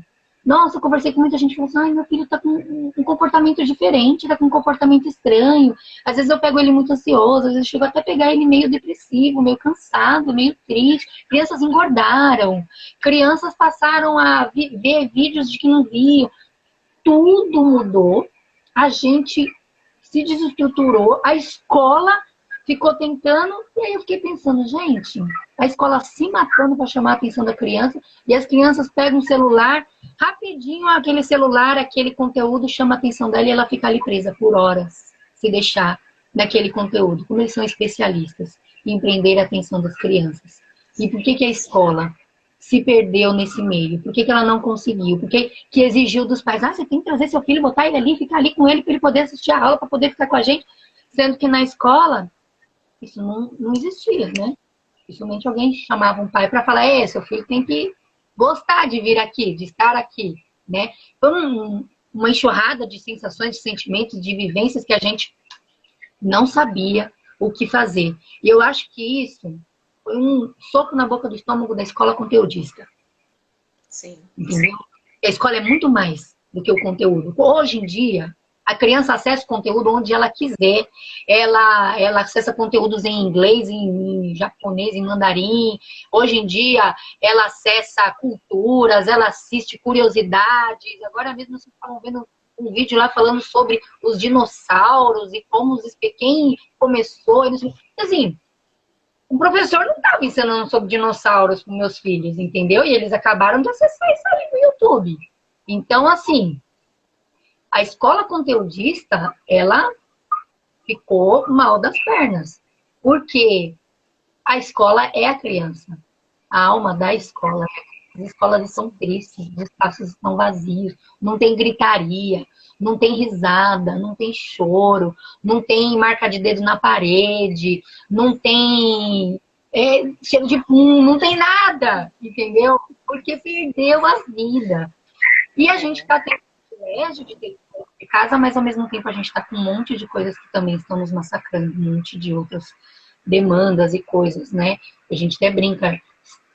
B: Nossa, eu conversei com muita gente e falou assim, ai, meu filho tá com um comportamento diferente, tá com um comportamento estranho. Às vezes eu pego ele muito ansioso, às vezes eu chego até a pegar ele meio depressivo, meio cansado, meio triste. Crianças engordaram, crianças passaram a ver vídeos de que não viam. Tudo mudou, a gente se desestruturou, a escola ficou tentando, e aí eu fiquei pensando, gente, a escola se matando para chamar a atenção da criança, e as crianças pegam um celular, rapidinho aquele celular, aquele conteúdo chama a atenção dela e ela fica ali presa por horas, se deixar naquele conteúdo. Como eles são especialistas em prender a atenção das crianças. E por que a escola se perdeu nesse meio? Por que, que ela não conseguiu? Por que exigiu dos pais, você tem que trazer seu filho, botar ele ali, ficar ali com ele para ele poder assistir a aula, para poder ficar com a gente, sendo que na escola isso não existia, né? Dificilmente alguém chamava um pai para falar, seu filho tem que gostar de vir aqui, de estar aqui, né? Foi uma enxurrada de sensações, de sentimentos, de vivências que a gente não sabia o que fazer. E eu acho que isso foi um soco na boca do estômago da escola conteudista.
A: Sim.
B: Entendeu? A escola é muito mais do que o conteúdo. Hoje em dia, a criança acessa o conteúdo onde ela quiser. Ela acessa conteúdos em inglês, em japonês, em mandarim. Hoje em dia, ela acessa culturas, ela assiste curiosidades. Agora mesmo vocês estavam vendo um vídeo lá falando sobre os dinossauros e como quem começou. Assim, o professor não estava ensinando sobre dinossauros para meus filhos, entendeu? E eles acabaram de acessar isso ali no YouTube. Então, assim, a escola conteudista, ela ficou mal das pernas. Porque a escola é a criança. A alma da escola. As escolas são tristes, os espaços estão vazios, não tem gritaria, não tem risada, não tem choro, não tem marca de dedo na parede, não tem cheiro de pum, não tem nada, entendeu? Porque perdeu a vida. E a gente está tendo o privilégio de ter de casa, mas ao mesmo tempo a gente está com um monte de coisas que também estão nos massacrando, um monte de outras demandas e coisas, né? A gente até brinca,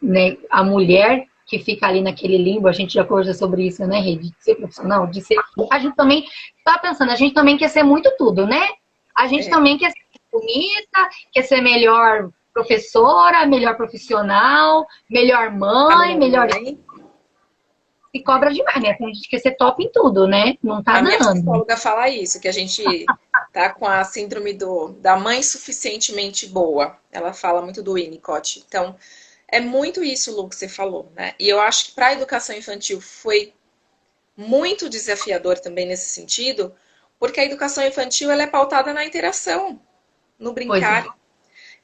B: né? A mulher que fica ali naquele limbo, a gente já conversou sobre isso, né, Rede? De ser profissional, de ser. A gente também tá pensando, a gente também quer ser muito tudo, né? A gente também quer ser bonita, quer ser melhor professora, melhor profissional, melhor mãe, melhor. Se cobra demais, né? A gente quer ser top em tudo, né? Não tá
A: A minha
B: dando.
A: psicóloga fala isso, que a gente tá com a síndrome da mãe suficientemente boa. Ela fala muito do Winnicott. Então, é muito isso, Lu, que você falou, né? E eu acho que para a educação infantil foi muito desafiador também nesse sentido, porque a educação infantil ela é pautada na interação, no
B: Pois é.
A: brincar.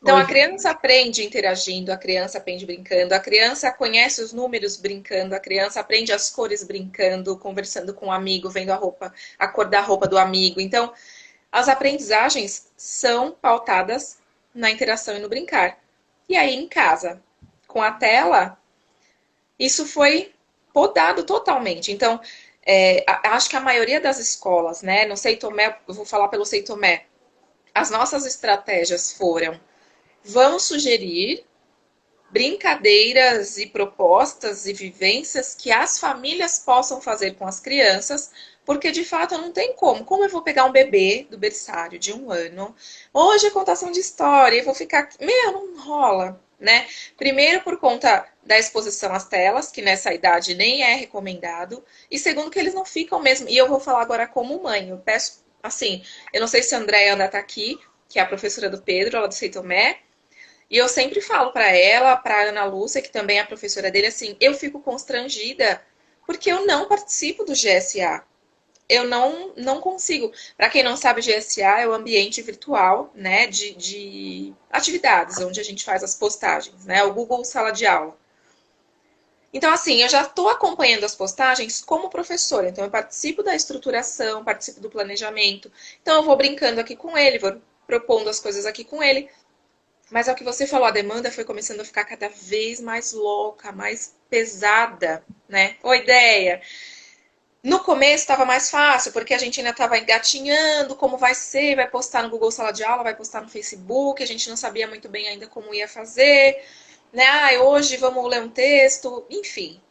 A: Então a criança aprende interagindo, a criança aprende brincando, a criança conhece os números brincando, a criança aprende as cores brincando, conversando com um amigo, vendo a cor da roupa do amigo. Então, as aprendizagens são pautadas na interação e no brincar. E aí em casa, com a tela, isso foi podado totalmente. Então, acho que a maioria das escolas, né, no Sei Tomé, eu vou falar pelo Sei Tomé, as nossas estratégias foram: vamos sugerir brincadeiras e propostas e vivências que as famílias possam fazer com as crianças, porque de fato não tem como. Como eu vou pegar um bebê do berçário de 1 ano, hoje é contação de história, e vou ficar. Não rola, né? Primeiro, por conta da exposição às telas, que nessa idade nem é recomendado, e segundo, que eles não ficam mesmo. E eu vou falar agora como mãe, eu peço, assim, eu não sei se a Andréia ainda está aqui, que é a professora do Pedro, lá do Sei Tomé, e eu sempre falo para ela, para Ana Lúcia, que também é a professora dele, assim, eu fico constrangida porque eu não participo do GSA. Eu não consigo. Para quem não sabe, GSA é o ambiente virtual, né, de atividades, onde a gente faz as postagens, né, o Google Sala de Aula. Então, assim, eu já estou acompanhando as postagens como professora. Então, eu participo da estruturação, participo do planejamento. Então, eu vou brincando aqui com ele, vou propondo as coisas aqui com ele. Mas é o que você falou, a demanda foi começando a ficar cada vez mais louca, mais pesada, né? Ô, ideia! No começo estava mais fácil, porque a gente ainda estava engatinhando como vai ser, vai postar no Google Sala de Aula, vai postar no Facebook, a gente não sabia muito bem ainda como ia fazer, né? Hoje vamos ler um texto, enfim.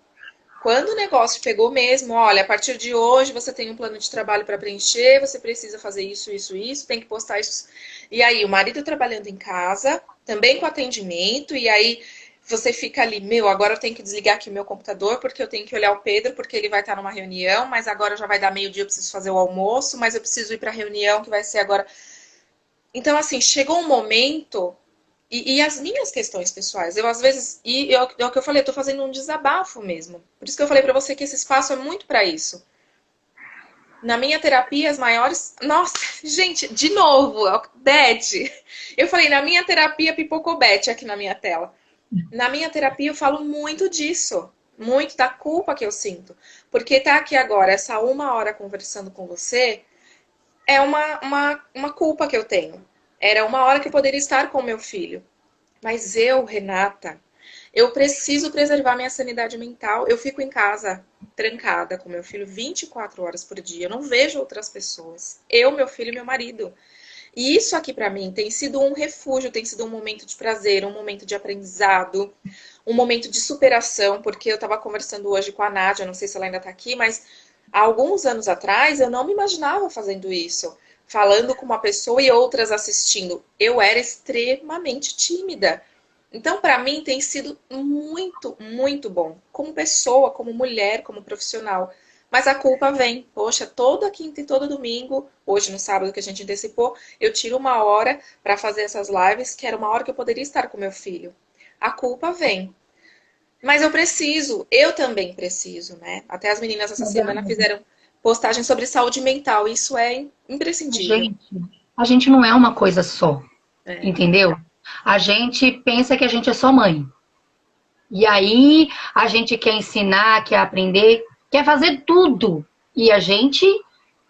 A: Quando o negócio pegou mesmo, olha, a partir de hoje você tem um plano de trabalho para preencher, você precisa fazer isso, isso, isso, tem que postar isso. E aí, o marido trabalhando em casa, também com atendimento, e aí você fica ali, agora eu tenho que desligar aqui o meu computador, porque eu tenho que olhar o Pedro, porque ele vai estar numa reunião, mas agora já vai dar meio-dia, eu preciso fazer o almoço, mas eu preciso ir para a reunião, que vai ser agora. Então, assim, chegou um momento. E as minhas questões pessoais, eu às vezes, é o que eu falei, eu tô fazendo um desabafo mesmo. Por isso que eu falei para você que esse espaço é muito para isso. Na minha terapia, as maiores. Nossa, gente, de novo, Beth. Eu falei, na minha terapia pipocou Beth aqui na minha tela. Na minha terapia eu falo muito disso, muito da culpa que eu sinto. Porque tá aqui agora, essa 1 hora conversando com você, é uma culpa que eu tenho. Era 1 hora que eu poderia estar com meu filho. Mas eu, Renata, eu preciso preservar minha sanidade mental. Eu fico em casa trancada com meu filho 24 horas por dia. Eu não vejo outras pessoas. Eu, meu filho e meu marido. E isso aqui para mim tem sido um refúgio, tem sido um momento de prazer, um momento de aprendizado, um momento de superação, porque eu estava conversando hoje com a Nádia, não sei se ela ainda está aqui, mas há alguns anos atrás eu não me imaginava fazendo isso, falando com uma pessoa e outras assistindo. Eu era extremamente tímida. Então, para mim, tem sido muito, muito bom, como pessoa, como mulher, como profissional. Mas a culpa vem. Poxa, toda quinta e todo domingo, hoje no sábado que a gente antecipou, eu tiro 1 hora para fazer essas lives, que era 1 hora que eu poderia estar com meu filho. A culpa vem. Mas eu preciso, eu também preciso, né? Até as meninas essa semana fizeram postagem sobre saúde mental. Isso é imprescindível.
B: Gente, a gente não é uma coisa só,
A: É.
B: entendeu? A gente pensa que a gente é só mãe. E aí a gente quer ensinar, quer aprender, quer fazer tudo. E a gente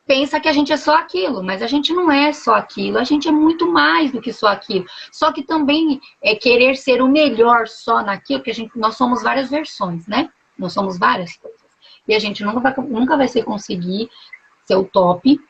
B: pensa que a gente é só aquilo, mas a gente não é só aquilo, a gente é muito mais do que só aquilo. Só que também é querer ser o melhor só naquilo, porque nós somos várias versões, né? Nós somos várias coisas. E a gente nunca vai ser conseguir ser o top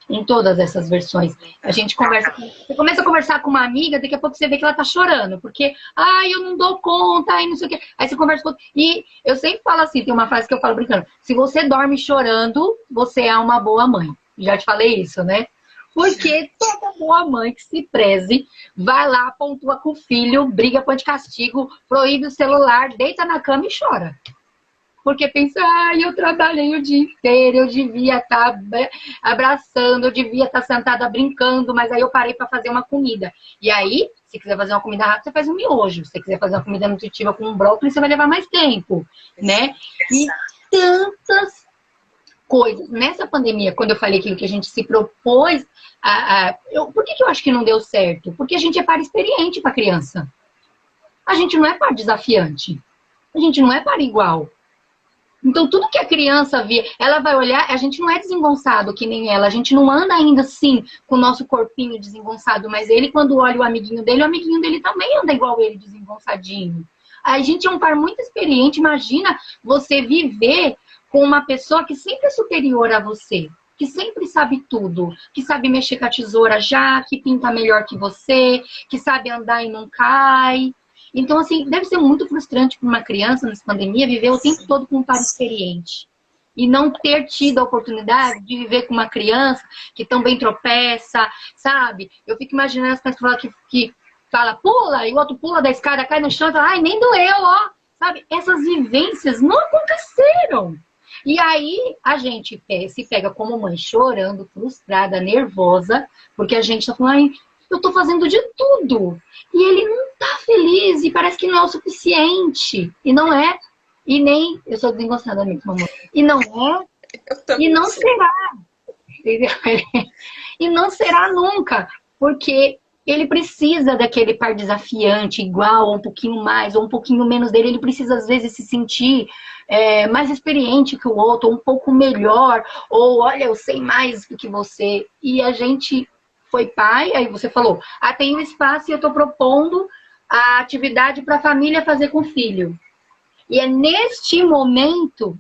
B: em todas essas versões. A gente conversa, você começa a conversar com uma amiga, daqui a pouco você vê que ela tá chorando, porque, ai, eu não dou conta, ai, não sei o quê. Aí você conversa com... E eu sempre falo assim, tem uma frase que eu falo brincando, se você dorme chorando, você é uma boa mãe. Já te falei isso, né? Porque toda boa mãe que se preze, vai lá, pontua com o filho, briga, põe de castigo, proíbe o celular, deita na cama e chora. Porque pensa, ai, eu trabalhei o dia inteiro, eu devia estar abraçando, eu devia estar sentada brincando, mas aí eu parei para fazer uma comida. E aí, se quiser fazer uma comida rápida, você faz um miojo. Se você quiser fazer uma comida nutritiva com um brócolis, você vai levar mais tempo, né? E tantas coisas. Nessa pandemia, quando eu falei aquilo que a gente se propôs, por que eu acho que não deu certo? Porque a gente é para experiente para criança. A gente não é para desafiante. A gente não é para igual. Então, tudo que a criança vê, ela vai olhar, a gente não é desengonçado que nem ela, a gente não anda ainda assim com o nosso corpinho desengonçado, mas ele, quando olha o amiguinho dele também anda igual ele, desengonçadinho. A gente é um par muito experiente, imagina você viver com uma pessoa que sempre é superior a você, que sempre sabe tudo, que sabe mexer com a tesoura já, que pinta melhor que você, que sabe andar e não cai. Então, assim, deve ser muito frustrante para uma criança nessa pandemia viver o tempo todo com um par experiente. E não ter tido a oportunidade de viver com uma criança que também tropeça, sabe? Eu fico imaginando as pessoas que fala, pula, e o outro pula da escada, cai no chão e fala, ai, nem doeu, ó. Sabe? Essas vivências não aconteceram. E aí a gente se pega como mãe chorando, frustrada, nervosa, porque a gente tá falando, ai, eu tô fazendo de tudo. E ele não tá feliz e parece que não é o suficiente. E não é. E nem. Eu sou desengostada mesmo, amor. E não é. E não será. Entendeu? E não será nunca. Porque ele precisa daquele par desafiante, igual, ou um pouquinho mais, ou um pouquinho menos dele. Ele precisa, às vezes, se sentir mais experiente que o outro, ou um pouco melhor, ou olha, eu sei mais do que você. E a gente foi pai, aí você falou, tem um espaço e eu estou propondo a atividade para a família fazer com o filho. E é neste momento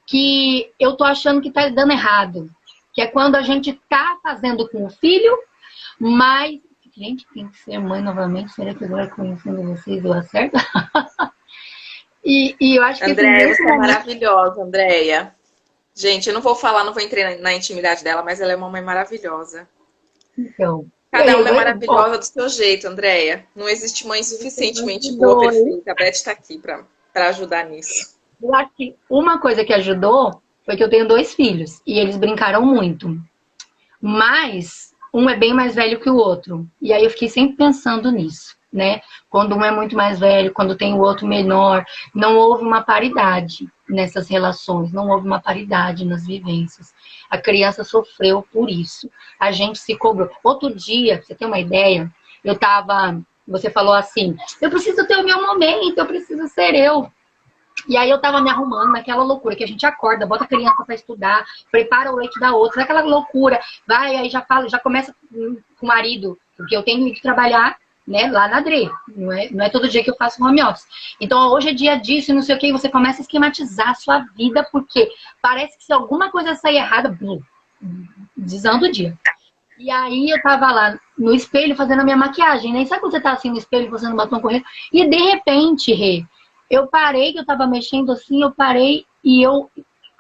B: que eu tô achando que tá dando errado. Que é quando a gente tá fazendo com o filho, mas... Gente, tem que ser mãe novamente. Será que agora conhecendo vocês eu acerto? e eu acho que...
A: Andréia, você é maravilhosa, Andréia. Gente, eu não vou falar, não vou entrar na intimidade dela, mas ela é uma mãe maravilhosa.
B: Então...
A: Cada uma é maravilhosa do seu jeito, Andréia. Não existe mãe suficientemente boa, perfeita. A Beth está aqui para ajudar nisso.
B: Eu acho que uma coisa que ajudou foi que eu tenho 2 filhos. E eles brincaram muito. Mas um é bem mais velho que o outro. E aí eu fiquei sempre pensando nisso, né? Quando um é muito mais velho, quando tem o outro menor. Não houve uma paridade nessas relações. Não houve uma paridade nas vivências. A criança sofreu por isso. A gente se cobrou. Outro dia, pra você ter uma ideia, eu tava Você falou assim, eu preciso ter o meu momento, eu preciso ser eu. E aí eu tava me arrumando naquela loucura que a gente acorda, bota a criança para estudar, prepara o leite da outra, naquela loucura, vai, aí já fala, já começa com o marido, porque eu tenho que trabalhar, né, lá na Dre, não é todo dia que eu faço home office. Então hoje é dia disso e não sei o que, e você começa a esquematizar a sua vida, porque parece que se alguma coisa sair errada, desanda o dia. E aí eu tava lá no espelho fazendo a minha maquiagem, né? E sabe quando você tá assim no espelho fazendo batom correndo? E de repente, Rê, eu parei, que eu tava mexendo assim, eu parei e eu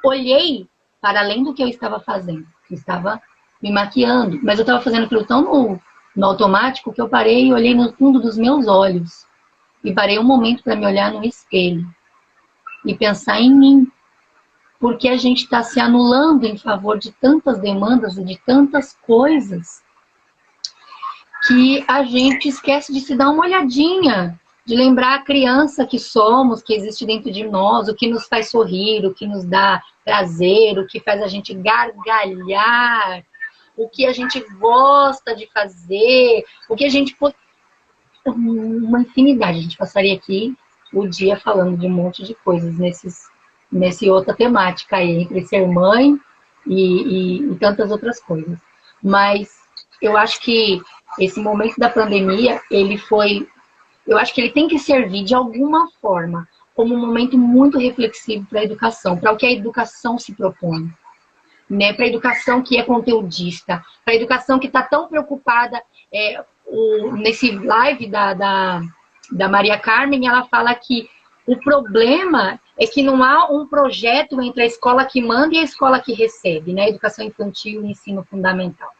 B: olhei para além do que eu estava fazendo. Eu estava me maquiando, mas eu estava fazendo aquilo tão no automático que eu parei e olhei no fundo dos meus olhos. E parei um momento para me olhar no espelho e pensar em mim. Porque a gente está se anulando em favor de tantas demandas e de tantas coisas que a gente esquece de se dar uma olhadinha, de lembrar a criança que somos, que existe dentro de nós, o que nos faz sorrir, o que nos dá prazer, o que faz a gente gargalhar, o que a gente gosta de fazer, o que a gente... Uma infinidade. A gente passaria aqui o dia falando de um monte de coisas nesse outra temática aí, entre ser mãe e tantas outras coisas. Mas eu acho que esse momento da pandemia, ele foi... Eu acho que ele tem que servir de alguma forma como um momento muito reflexivo para a educação, para o que a educação se propõe. Né? Para a educação que é conteudista, para a educação que está tão preocupada... nesse live da Maria Carmen, ela fala que o problema é que não há um projeto entre a escola que manda e a escola que recebe, né? Educação infantil e ensino fundamental.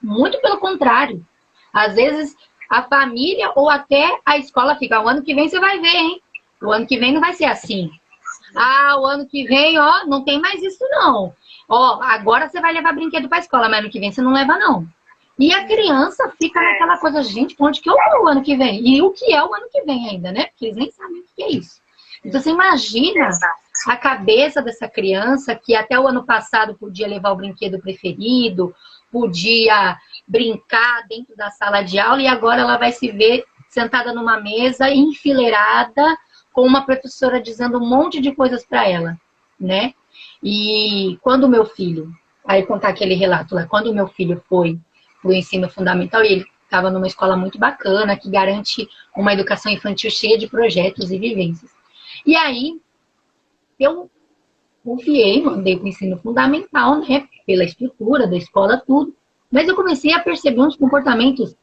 B: Muito pelo contrário. Às vezes, a família ou até a escola fica, o ano que vem você vai ver, hein? O ano que vem não vai ser assim. Ah, o ano que vem, ó, não tem mais isso não. Ó, agora você vai levar brinquedo para a escola, mas ano que vem você não leva não. E a criança fica naquela coisa, gente, onde que eu vou o ano que vem? E o que é o ano que vem ainda, né? Porque eles nem sabem o que é isso. Então você imagina a cabeça dessa criança que até o ano passado podia levar o brinquedo preferido, podia brincar dentro da sala de aula e agora ela vai se ver sentada numa mesa, enfileirada, com uma professora dizendo um monte de coisas para ela, né? E quando o meu filho, aí contar aquele relato lá, quando o meu filho foi do ensino fundamental, e ele estava numa escola muito bacana, que garante uma educação infantil cheia de projetos e vivências. E aí, eu confiei, mandei para o ensino fundamental, né, pela estrutura da escola, tudo, mas eu comecei a perceber uns comportamentos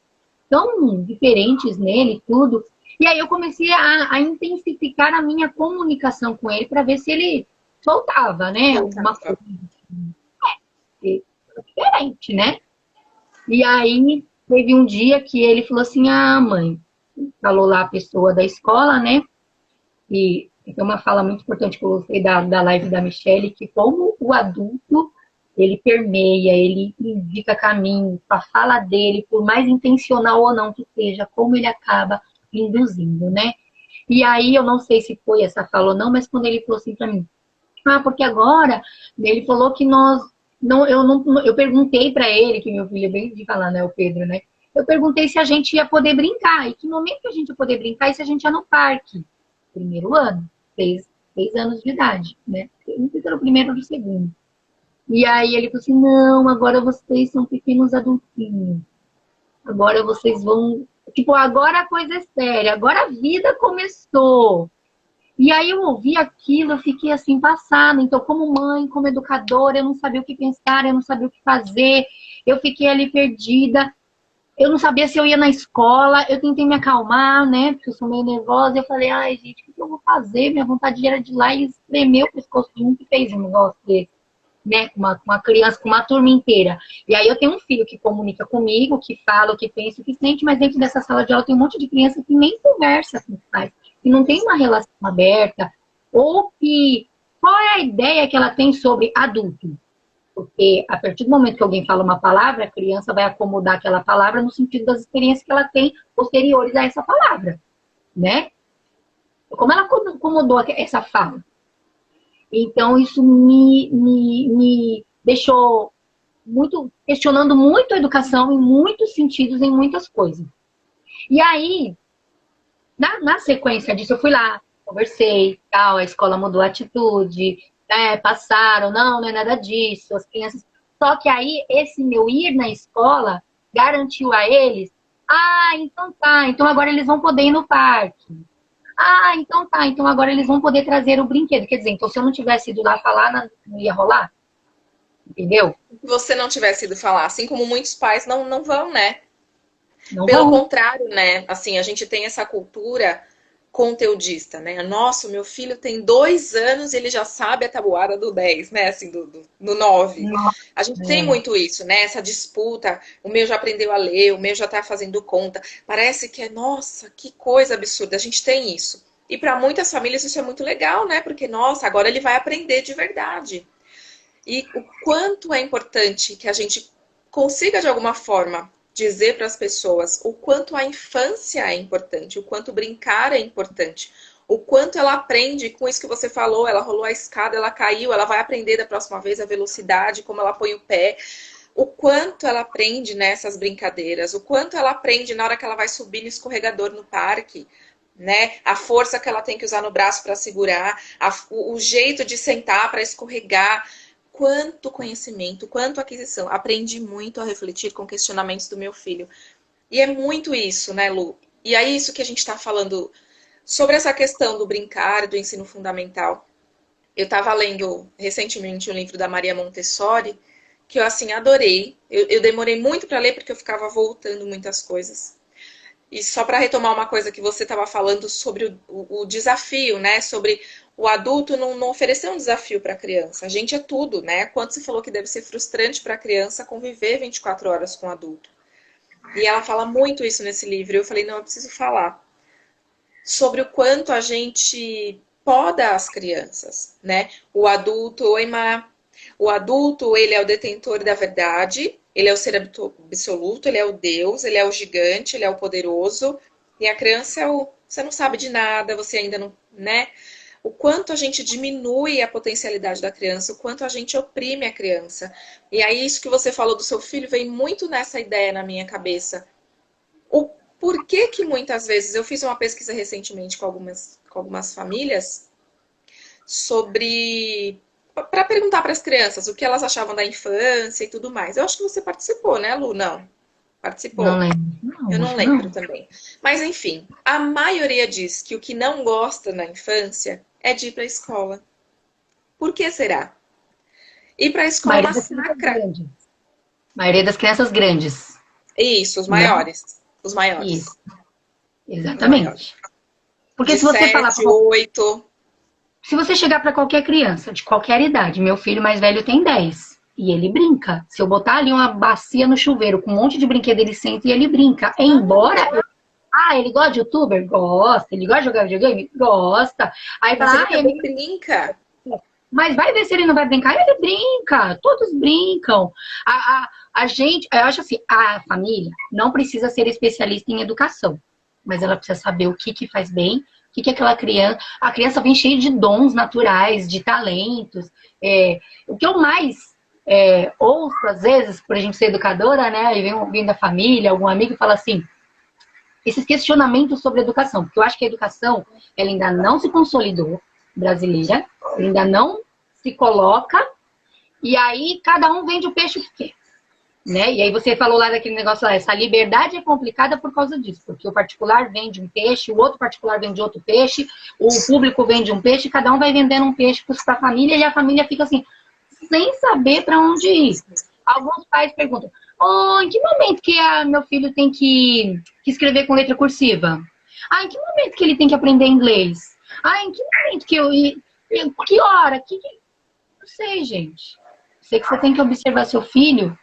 B: tão diferentes nele, tudo, e aí eu comecei a intensificar a minha comunicação com ele para ver se ele soltava, né, alguma coisa diferente, né? E aí, teve um dia que ele falou assim, ah, mãe, falou lá a pessoa da escola, né? E tem uma fala muito importante que eu gostei da live da Michelle, que como o adulto, ele permeia, ele indica caminho, a fala dele, por mais intencional ou não que seja, como ele acaba induzindo, né? E aí, eu não sei se foi essa fala ou não, mas quando ele falou assim pra mim, ah, porque agora, ele falou que nós não, eu perguntei para ele, que meu filho é bem de falar, né, o Pedro, né? Eu perguntei se a gente ia poder brincar, e que momento que a gente ia poder brincar e se a gente ia no parque. Primeiro ano, 6 anos de idade, né? Não sei se era o primeiro ou o segundo. E aí ele falou assim, não, agora vocês são pequenos adultinhos. Agora vocês vão... Tipo, agora a coisa é séria, agora a vida começou. E aí eu ouvi aquilo, eu fiquei assim, passada. Então, como mãe, como educadora, eu não sabia o que pensar, eu não sabia o que fazer. Eu fiquei ali perdida. Eu não sabia se eu ia na escola. Eu tentei me acalmar, né? Porque eu sou meio nervosa. Eu falei, ai, gente, o que eu vou fazer? Minha vontade era de ir lá e espremer o pescoço de um que fez um negócio desse, né? Com uma criança, com uma turma inteira. E aí eu tenho um filho que comunica comigo, que fala, o que pensa, o que sente, mas dentro dessa sala de aula tem um monte de criança que nem conversa com os pais. Que não tem uma relação aberta, ou que qual é a ideia que ela tem sobre adulto? Porque a partir do momento que alguém fala uma palavra, a criança vai acomodar aquela palavra no sentido das experiências que ela tem posteriores a essa palavra, né? Como ela acomodou essa fala? Então, isso me deixou questionando muito a educação em muitos sentidos, em muitas coisas. E aí, na sequência disso, eu fui lá, conversei, tal, a escola mudou a atitude, né, passaram, não é nada disso, as crianças... Só que aí, esse meu ir na escola garantiu a eles, então tá, então agora eles vão poder ir no parque. Então tá, então agora eles vão poder trazer o brinquedo. Quer dizer, então se eu não tivesse ido lá falar, não ia rolar, entendeu?
A: Se você não tivesse ido falar, assim como muitos pais não vão, né?
B: Não
A: Pelo
B: vão.
A: contrário, né? Assim, a gente tem essa cultura conteudista, né? Nossa, o meu filho tem 2 anos e ele já sabe a tabuada do 10, né? Assim, do 9.
B: Não,
A: A gente tem
B: é,
A: muito isso, né? Essa disputa. O meu já aprendeu a ler, o meu já tá fazendo conta. Parece que é, nossa, que coisa absurda. A gente tem isso. E para muitas famílias isso é muito legal, né? Porque, nossa, agora ele vai aprender de verdade. E o quanto é importante que a gente consiga, de alguma forma, dizer para as pessoas o quanto a infância é importante, o quanto brincar é importante, o quanto ela aprende com isso que você falou, ela rolou a escada, ela caiu, ela vai aprender da próxima vez a velocidade, como ela põe o pé, o quanto ela aprende nessas brincadeiras, o quanto ela aprende na hora que ela vai subir no escorregador no parque, né? A força que ela tem que usar no braço para segurar, o jeito de sentar para escorregar. Quanto conhecimento, quanto aquisição. Aprendi muito a refletir com questionamentos do meu filho. E é muito isso, né, Lu? E é isso que a gente está falando sobre essa questão do brincar, do ensino fundamental. Eu estava lendo recentemente um livro da Maria Montessori, que eu, assim, adorei. Eu demorei muito para ler, porque eu ficava voltando muitas coisas. E só para retomar uma coisa que você estava falando sobre o desafio, né? Sobre o adulto não oferecer um desafio para a criança. A gente é tudo, né? Quanto você falou que deve ser frustrante para a criança conviver 24 horas com o adulto. E ela fala muito isso nesse livro. Eu falei, não, eu preciso falar sobre o quanto a gente poda as crianças, né? O adulto, oi, Má. O adulto, ele é o detentor da verdade, ele é o ser absoluto, ele é o Deus, ele é o gigante, ele é o poderoso. E a criança é o, você não sabe de nada, você ainda não, né? O quanto a gente diminui a potencialidade da criança, o quanto a gente oprime a criança. E aí, isso que você falou do seu filho vem muito nessa ideia na minha cabeça. O porquê que muitas vezes, eu fiz uma pesquisa recentemente com algumas famílias sobre para perguntar para as crianças o que elas achavam da infância e tudo mais. Eu acho que você participou, né, Lu? Não,
B: não
A: participou.
B: lembro. Não,
A: Eu não
B: acho que não.
A: lembro também. Mas enfim, a maioria diz que o que não gosta na infância é de ir para a escola. Por que será? Ir para a
B: A
A: escola é
B: maioria
A: uma
B: das crianças
A: sacra.
B: grandes. A maioria das crianças grandes,
A: Isso, os
B: né?
A: maiores. Os maiores.
B: Isso,
A: Os maiores.
B: exatamente. Porque
A: De
B: se você falar,
A: 7, 8.
B: se você chegar para qualquer criança de qualquer idade, meu filho mais velho tem 10 e ele brinca. Se eu botar ali uma bacia no chuveiro com um monte de brinquedo, ele senta e ele brinca. Embora ele gosta de youtuber? Gosta. Ele gosta de jogar videogame? Gosta. Aí
A: Mas
B: fala,
A: ele também brinca.
B: mas vai ver se ele não vai brincar. Ele brinca, todos brincam. A gente, eu acho assim, a família não precisa ser especialista em educação, mas ela precisa saber o que faz bem, o que aquela criança. A criança vem cheia de dons naturais, de talentos. O que eu mais ouço, às vezes, por a gente ser educadora, né? Aí vem da família, algum amigo e fala assim, esses questionamentos sobre educação, porque eu acho que a educação ela ainda não se consolidou brasileira, ainda não se coloca, e aí cada um vende o peixe que quer. Né? E aí você falou lá daquele negócio lá, essa liberdade é complicada por causa disso, porque o particular vende um peixe, o outro particular vende outro peixe, o público vende um peixe, cada um vai vendendo um peixe para a família, e a família fica assim, sem saber para onde ir. Alguns pais perguntam, em que momento que meu filho tem que escrever com letra cursiva? Em que momento que ele tem que aprender inglês? Em que momento que que hora? Não sei, gente. Sei que você tem que observar seu filho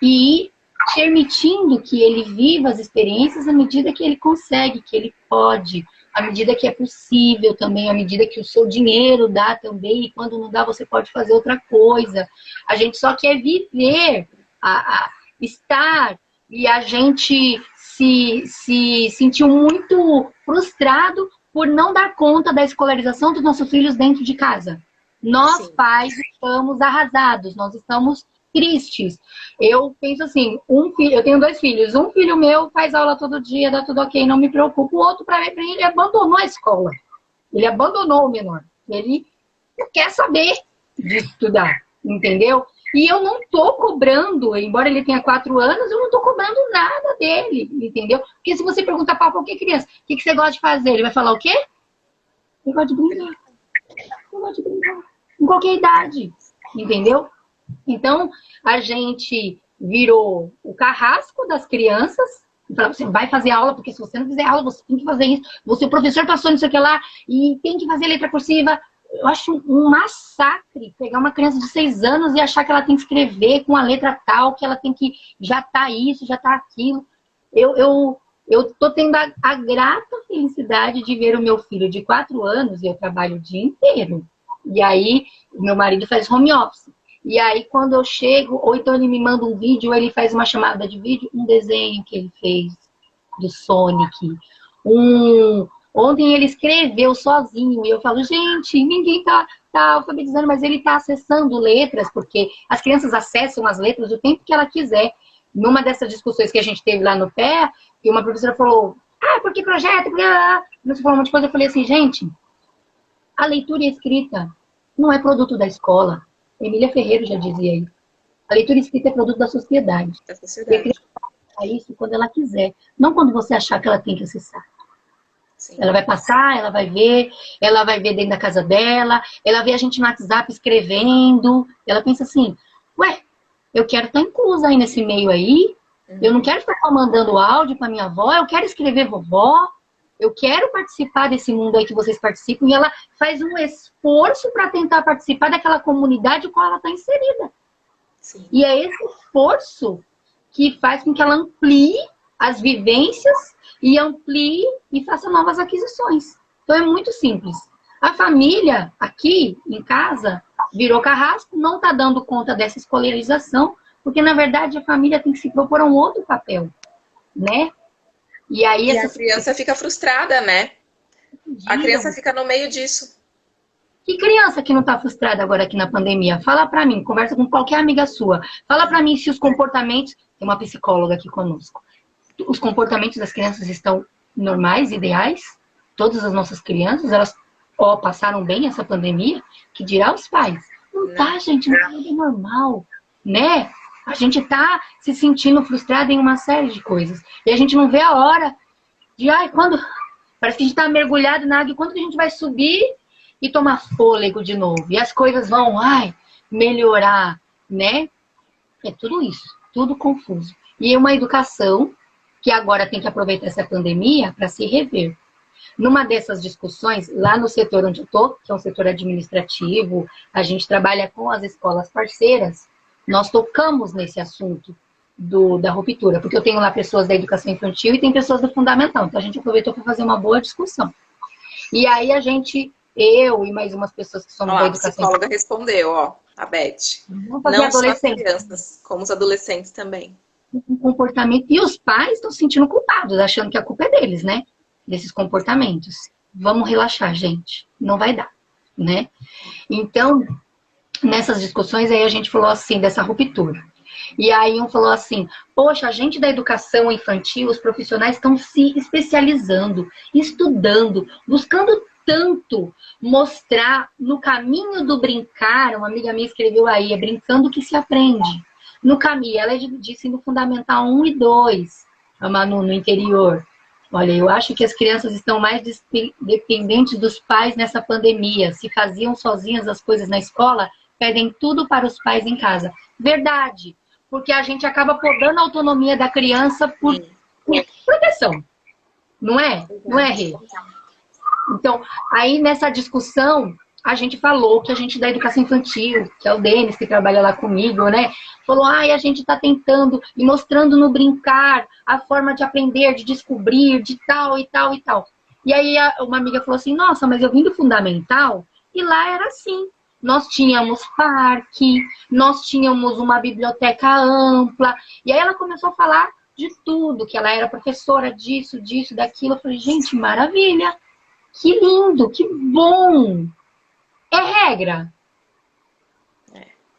B: e ir permitindo que ele viva as experiências à medida que ele consegue, que ele pode, à medida que é possível também, à medida que o seu dinheiro dá também, e quando não dá você pode fazer outra coisa. A gente só quer viver, estar, e a gente se sentiu muito frustrado por não dar conta da escolarização dos nossos filhos dentro de casa. Nós,
A: Sim.
B: pais, estamos arrasados, nós estamos tristes. Eu penso assim, eu tenho 2 filhos. Um filho meu faz aula todo dia, dá tudo ok, não me preocupo. O outro, para ele, ele abandonou a escola. Ele abandonou o menor. Ele não quer saber de estudar, entendeu? E eu não tô cobrando, embora ele tenha 4 anos, eu não tô cobrando nada dele, entendeu? Porque se você perguntar para qualquer criança, o que você gosta de fazer? Ele vai falar o quê? Eu gosto de brincar. Eu gosto de brincar. Em qualquer idade, entendeu? Então, a gente virou o carrasco das crianças. Para você vai fazer aula, porque se você não fizer aula, você tem que fazer isso. Você, o professor passou nisso aqui lá, e tem que fazer letra cursiva. Eu acho um massacre pegar uma criança de 6 anos e achar que ela tem que escrever com a letra tal, que ela tem que já tá isso, já tá aquilo. Eu tô tendo a grata felicidade de ver o meu filho de 4 anos, e eu trabalho o dia inteiro. E aí, meu marido faz home office. E aí, quando eu chego, ou então ele me manda um vídeo, ou ele faz uma chamada de vídeo, um desenho que ele fez do Sonic. Ontem ele escreveu sozinho, e eu falo, gente, ninguém tá alfabetizando, mas ele tá acessando letras, porque as crianças acessam as letras o tempo que ela quiser. Numa dessas discussões que a gente teve lá no pé, e uma professora falou, por que projeto? Você falou um monte de coisa, eu falei assim, gente, a leitura e a escrita não é produto da escola. Emília Ferreira já dizia isso. A leitura e a escrita é produto da sociedade.
A: Da sociedade.
B: E a criança vai isso quando ela quiser, não quando você achar que ela tem que acessar. Sim. Ela vai passar, ela vai ver dentro da casa dela, ela vê a gente no WhatsApp escrevendo, ela pensa assim, ué, eu quero estar inclusa aí nesse meio aí, eu não quero ficar só mandando áudio para minha avó, eu quero escrever vovó, eu quero participar desse mundo aí que vocês participam, e ela faz um esforço para tentar participar daquela comunidade com qual ela está inserida. Sim. E é esse esforço que faz com que ela amplie as vivências e amplie e faça novas aquisições. Então é muito simples. A família aqui em casa virou carrasco, não está dando conta dessa escolarização, porque na verdade a família tem que se propor a um outro papel, né? E aí
A: a criança fica frustrada, né? A criança fica no meio disso.
B: Que criança que não está frustrada agora aqui na pandemia? Fala pra mim, conversa com qualquer amiga sua. Fala pra mim se os comportamentos... Tem uma psicóloga aqui conosco. Os comportamentos das crianças estão normais, ideais? Todas as nossas crianças, elas passaram bem essa pandemia? Que dirá os pais? Não tá, gente, não é normal, né? A gente tá se sentindo frustrada em uma série de coisas. E a gente não vê a hora de, quando... Parece que a gente tá mergulhado na água. E quando que a gente vai subir e tomar fôlego de novo? E as coisas vão, melhorar, né? É tudo isso, tudo confuso. E uma educação que agora tem que aproveitar essa pandemia para se rever. Numa dessas discussões, lá no setor onde eu tô, que é um setor administrativo, a gente trabalha com as escolas parceiras, nós tocamos nesse assunto da ruptura, porque eu tenho lá pessoas da educação infantil e tem pessoas do fundamental, então a gente aproveitou para fazer uma boa discussão. E aí eu e mais umas pessoas que somos da educação infantil.
A: A psicóloga respondeu, a Beth.
B: Não só as
A: crianças, como os adolescentes também.
B: Um comportamento, e os pais estão se sentindo culpados, achando que a culpa é deles, né? Desses comportamentos. Vamos relaxar, gente. Não vai dar, né? Então, nessas discussões aí a gente falou assim, dessa ruptura. E aí um falou assim, poxa, a gente da educação infantil, os profissionais estão se especializando, estudando, buscando tanto mostrar no caminho do brincar. Uma amiga minha escreveu aí, é brincando que se aprende. No caminho, ela disse no Fundamental 1 e 2, a Manu, no interior. Olha, eu acho que as crianças estão mais dependentes dos pais nessa pandemia. Se faziam sozinhas as coisas na escola, pedem tudo para os pais em casa. Verdade, porque a gente acaba podando a autonomia da criança por proteção. Não é? Não é, Rê? Então, aí nessa discussão, a gente falou que a gente da educação infantil, que é o Denis, que trabalha lá comigo, né? Falou, a gente está tentando e mostrando no brincar a forma de aprender, de descobrir, de tal e tal e tal. E aí uma amiga falou assim, nossa, mas eu vim do fundamental e lá era assim. Nós tínhamos parque, nós tínhamos uma biblioteca ampla. E aí ela começou a falar de tudo, que ela era professora disso, daquilo. Eu falei, gente, maravilha. Que lindo, que bom. É regra.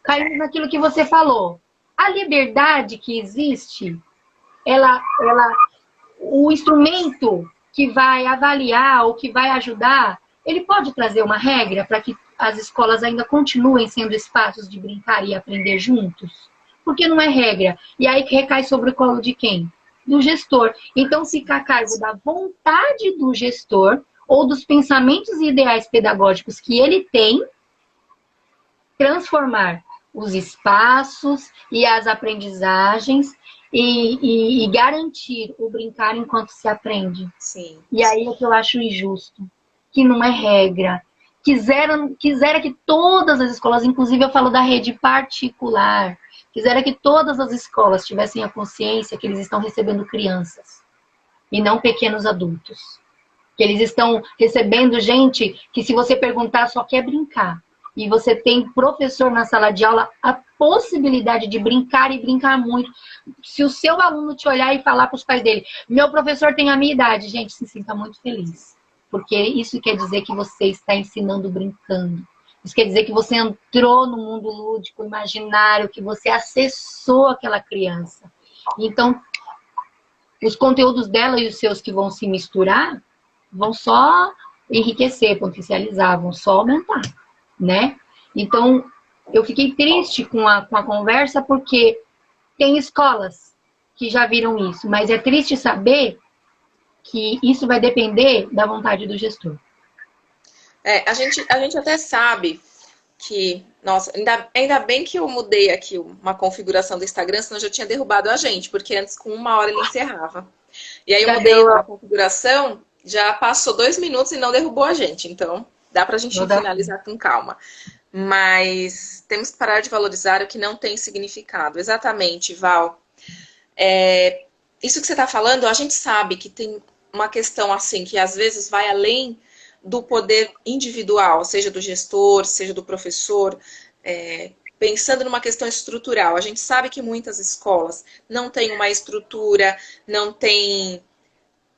B: Caindo naquilo que você falou. A liberdade que existe, o instrumento que vai avaliar ou que vai ajudar, ele pode trazer uma regra para que as escolas ainda continuem sendo espaços de brincar e aprender juntos? Porque não é regra. E aí recai sobre o colo de quem? Do gestor. Então fica a cargo da vontade do gestor ou dos pensamentos e ideais pedagógicos que ele tem, transformar os espaços e as aprendizagens e garantir o brincar enquanto se aprende.
A: Sim.
B: E aí é que eu acho injusto, que não é regra. Quisera que todas as escolas, inclusive eu falo da rede particular, quisera que todas as escolas tivessem a consciência que eles estão recebendo crianças e não pequenos adultos. Que eles estão recebendo gente que, se você perguntar, só quer brincar. E você tem professor na sala de aula, a possibilidade de brincar e brincar muito. Se o seu aluno te olhar e falar para os pais dele, meu professor tem a minha idade, gente, se sinta muito feliz. Porque isso quer dizer que você está ensinando brincando. Isso quer dizer que você entrou no mundo lúdico, imaginário, que você acessou aquela criança. Então, os conteúdos dela e os seus que vão se misturar, vão só enriquecer, potencializar, vão só aumentar, né? Então, eu fiquei triste com a conversa, porque tem escolas que já viram isso, mas é triste saber que isso vai depender da vontade do gestor.
A: A gente até sabe que, nossa, ainda bem que eu mudei aqui uma configuração do Instagram, senão eu já tinha derrubado a gente, porque antes com 1 hora ele encerrava. E aí eu mudei a configuração, já passou 2 minutos e não derrubou a gente, então dá pra gente finalizar com calma. Mas temos que parar de valorizar o que não tem significado. Exatamente, Val. Isso que você está falando, a gente sabe que tem uma questão assim, que às vezes vai além do poder individual, seja do gestor, seja do professor, pensando numa questão estrutural. A gente sabe que muitas escolas não têm uma estrutura, não tem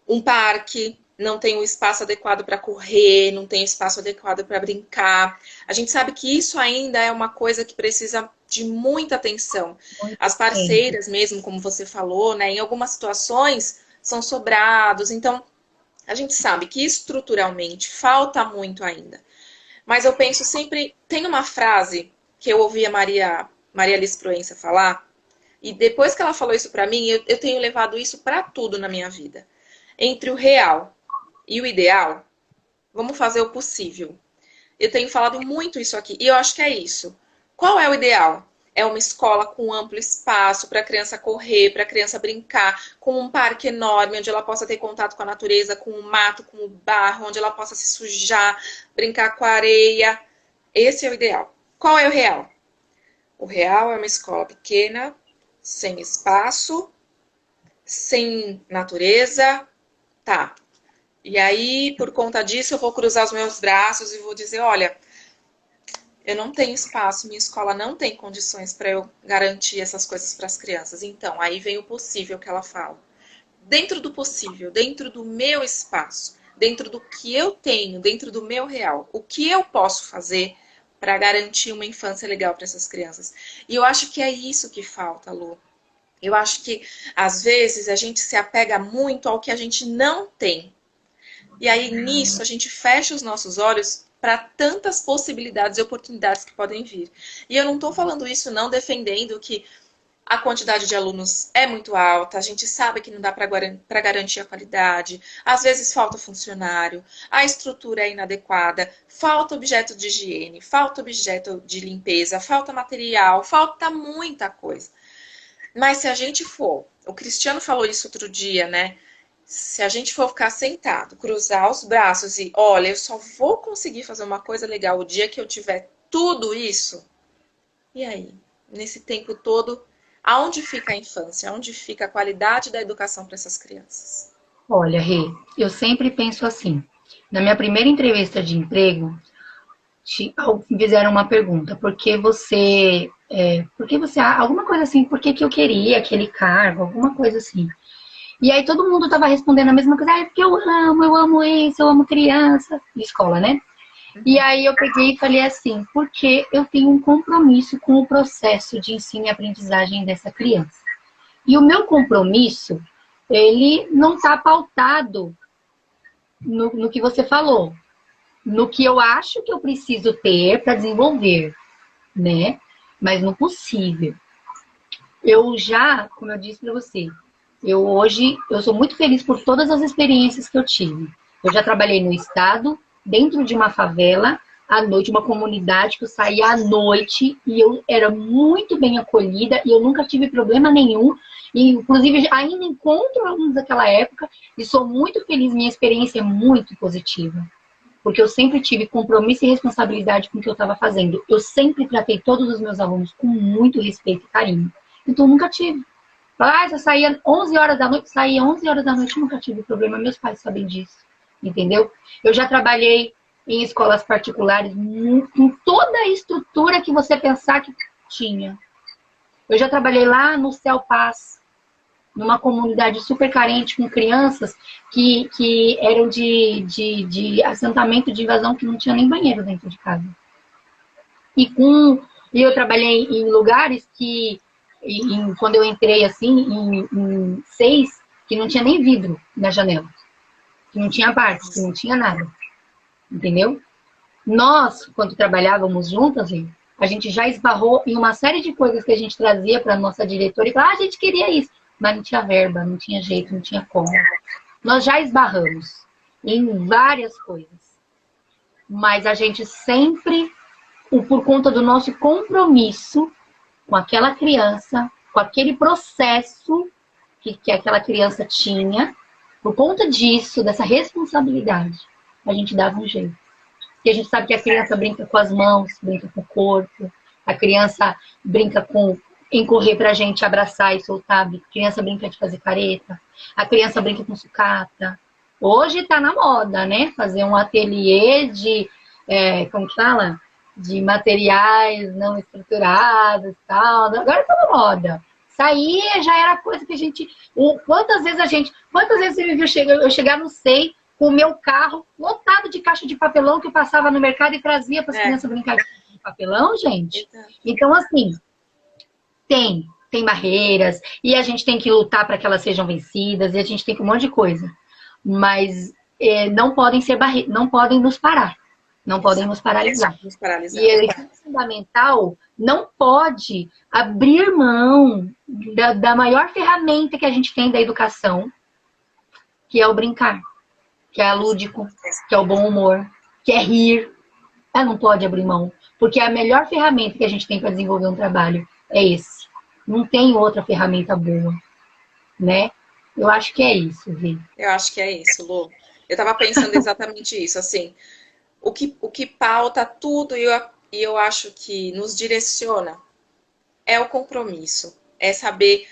A: um parque, não tem um espaço adequado para correr, não tem um espaço adequado para brincar. A gente sabe que isso ainda é uma coisa que precisa de muita atenção. As parceiras mesmo, como você falou, né, em algumas situações são sobrados. Então, a gente sabe que estruturalmente falta muito ainda. Mas eu penso sempre, tem uma frase que eu ouvi a Maria Alice Proença falar, e depois que ela falou isso para mim, eu tenho levado isso para tudo na minha vida. Entre o real e o ideal, vamos fazer o possível. Eu tenho falado muito isso aqui, e eu acho que é isso. Qual é o ideal? É uma escola com amplo espaço para a criança correr, para a criança brincar, com um parque enorme, onde ela possa ter contato com a natureza, com o mato, com o barro, onde ela possa se sujar, brincar com a areia. Esse é o ideal. Qual é o real? O real é uma escola pequena, sem espaço, sem natureza. Tá. E aí, por conta disso, eu vou cruzar os meus braços e vou dizer, olha, eu não tenho espaço, minha escola não tem condições para eu garantir essas coisas para as crianças. Então, aí vem o possível que ela fala. Dentro do possível, dentro do meu espaço, dentro do que eu tenho, dentro do meu real, o que eu posso fazer para garantir uma infância legal para essas crianças? E eu acho que é isso que falta, Lu. Eu acho que, às vezes, a gente se apega muito ao que a gente não tem. E aí, nisso, a gente fecha os nossos olhos para tantas possibilidades e oportunidades que podem vir. E eu não estou falando isso não defendendo que a quantidade de alunos é muito alta, a gente sabe que não dá para garantir a qualidade, às vezes falta funcionário, a estrutura é inadequada, falta objeto de higiene, falta objeto de limpeza, falta material, falta muita coisa. Mas se a gente for, o Cristiano falou isso outro dia, né? Se a gente for ficar sentado, cruzar os braços e, olha, eu só vou conseguir fazer uma coisa legal o dia que eu tiver tudo isso. E aí? Nesse tempo todo, aonde fica a infância? Aonde fica a qualidade da educação para essas crianças?
B: Olha, Rê, eu sempre penso assim. Na minha primeira entrevista de emprego, fizeram uma pergunta, por que você, alguma coisa assim, por que eu queria aquele cargo, alguma coisa assim. E aí todo mundo tava respondendo a mesma coisa, porque eu amo isso, eu amo criança, de escola, né? E aí eu peguei e falei assim, porque eu tenho um compromisso com o processo de ensino e aprendizagem dessa criança. E o meu compromisso, ele não está pautado no que você falou, no que eu acho que eu preciso ter para desenvolver, né? Mas no possível. Eu já, como eu disse para você, eu sou muito feliz por todas as experiências que eu tive. Eu já trabalhei no estado, dentro de uma favela, à noite, uma comunidade que eu saía à noite e eu era muito bem acolhida e eu nunca tive problema nenhum. E, inclusive, ainda encontro alunos daquela época e sou muito feliz. Minha experiência é muito positiva, porque eu sempre tive compromisso e responsabilidade com o que eu estava fazendo. Eu sempre tratei todos os meus alunos com muito respeito e carinho. Então, nunca tive. Ah, eu saía 11 horas da noite, saía 11 horas da noite, nunca tive problema. Meus pais sabem disso, entendeu? Eu já trabalhei em escolas particulares com toda a estrutura que você pensar que tinha. Eu já trabalhei lá no Céu Paz, numa comunidade super carente, com crianças que eram de assentamento de invasão que não tinha nem banheiro dentro de casa. E eu trabalhei em lugares que, quando eu entrei assim, em 6, que não tinha nem vidro na janela, que não tinha partes, que não tinha nada, entendeu? Nós, quando trabalhávamos juntas, a gente já esbarrou em uma série de coisas que a gente trazia para a nossa diretora e falava, a gente queria isso, mas não tinha verba, não tinha jeito, não tinha como. Nós já esbarramos em várias coisas, mas a gente sempre, por conta do nosso compromisso com aquela criança, com aquele processo que aquela criança tinha, por conta disso, dessa responsabilidade, a gente dava um jeito. Porque a gente sabe que a criança brinca com as mãos, brinca com o corpo, a criança brinca em correr pra gente abraçar e soltar, a criança brinca de fazer careta, a criança brinca com sucata. Hoje tá na moda, né? Fazer um ateliê de, como que fala? De materiais não estruturados e tal. Agora tá na moda. Isso aí já era coisa que a gente... Quantas vezes você me viu eu chegar no SEI com o meu carro lotado de caixa de papelão que eu passava no mercado e trazia para as crianças brincar de papelão, gente? Então, assim, tem barreiras e a gente tem que lutar para que elas sejam vencidas e a gente tem que um monte de coisa. Mas não podem ser não podem nos parar. Não podem nos paralisar. E é fundamental, não pode abrir mão da maior ferramenta que a gente tem da educação, que é o brincar, que é o lúdico, que é o bom humor, que é rir. Ela não pode abrir mão, porque a melhor ferramenta que a gente tem para desenvolver um trabalho é esse. Não tem outra ferramenta boa, né? Eu acho que é isso, Vi.
A: Eu acho que é isso, Lu. Eu estava pensando exatamente isso, assim, o que pauta tudo e eu acho que nos direciona é o compromisso, é saber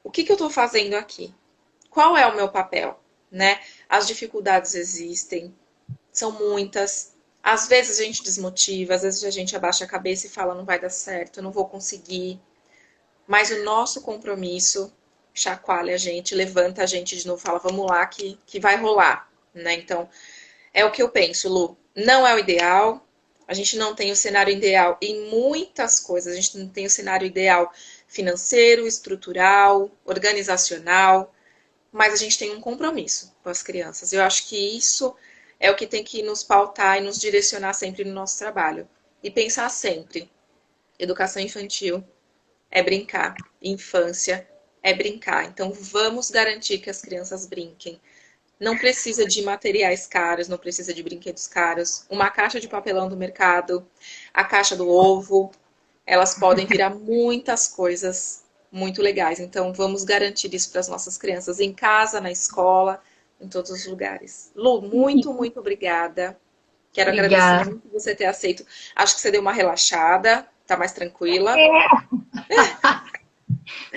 A: o que eu estou fazendo aqui, qual é o meu papel, né? As dificuldades existem, são muitas. Às vezes a gente desmotiva, às vezes a gente abaixa a cabeça e fala não vai dar certo, eu não vou conseguir. Mas o nosso compromisso chacoalha a gente, levanta a gente de novo, fala vamos lá que vai rolar, né? Então, é o que eu penso, Lu. Não é o ideal, a gente não tem o cenário ideal em muitas coisas, a gente não tem o cenário ideal financeiro, estrutural, organizacional, mas a gente tem um compromisso com as crianças. Eu acho que isso é o que tem que nos pautar e nos direcionar sempre no nosso trabalho. E pensar sempre, educação infantil é brincar, infância é brincar. Então vamos garantir que as crianças brinquem. Não precisa de materiais caros, não precisa de brinquedos caros. Uma caixa de papelão do mercado, a caixa do ovo, elas podem virar muitas coisas muito legais. Então, vamos garantir isso para as nossas crianças em casa, na escola, em todos os lugares. Lu, muito, muito obrigada. Quero agradecer muito você ter aceito. Acho que você deu uma relaxada, tá mais tranquila.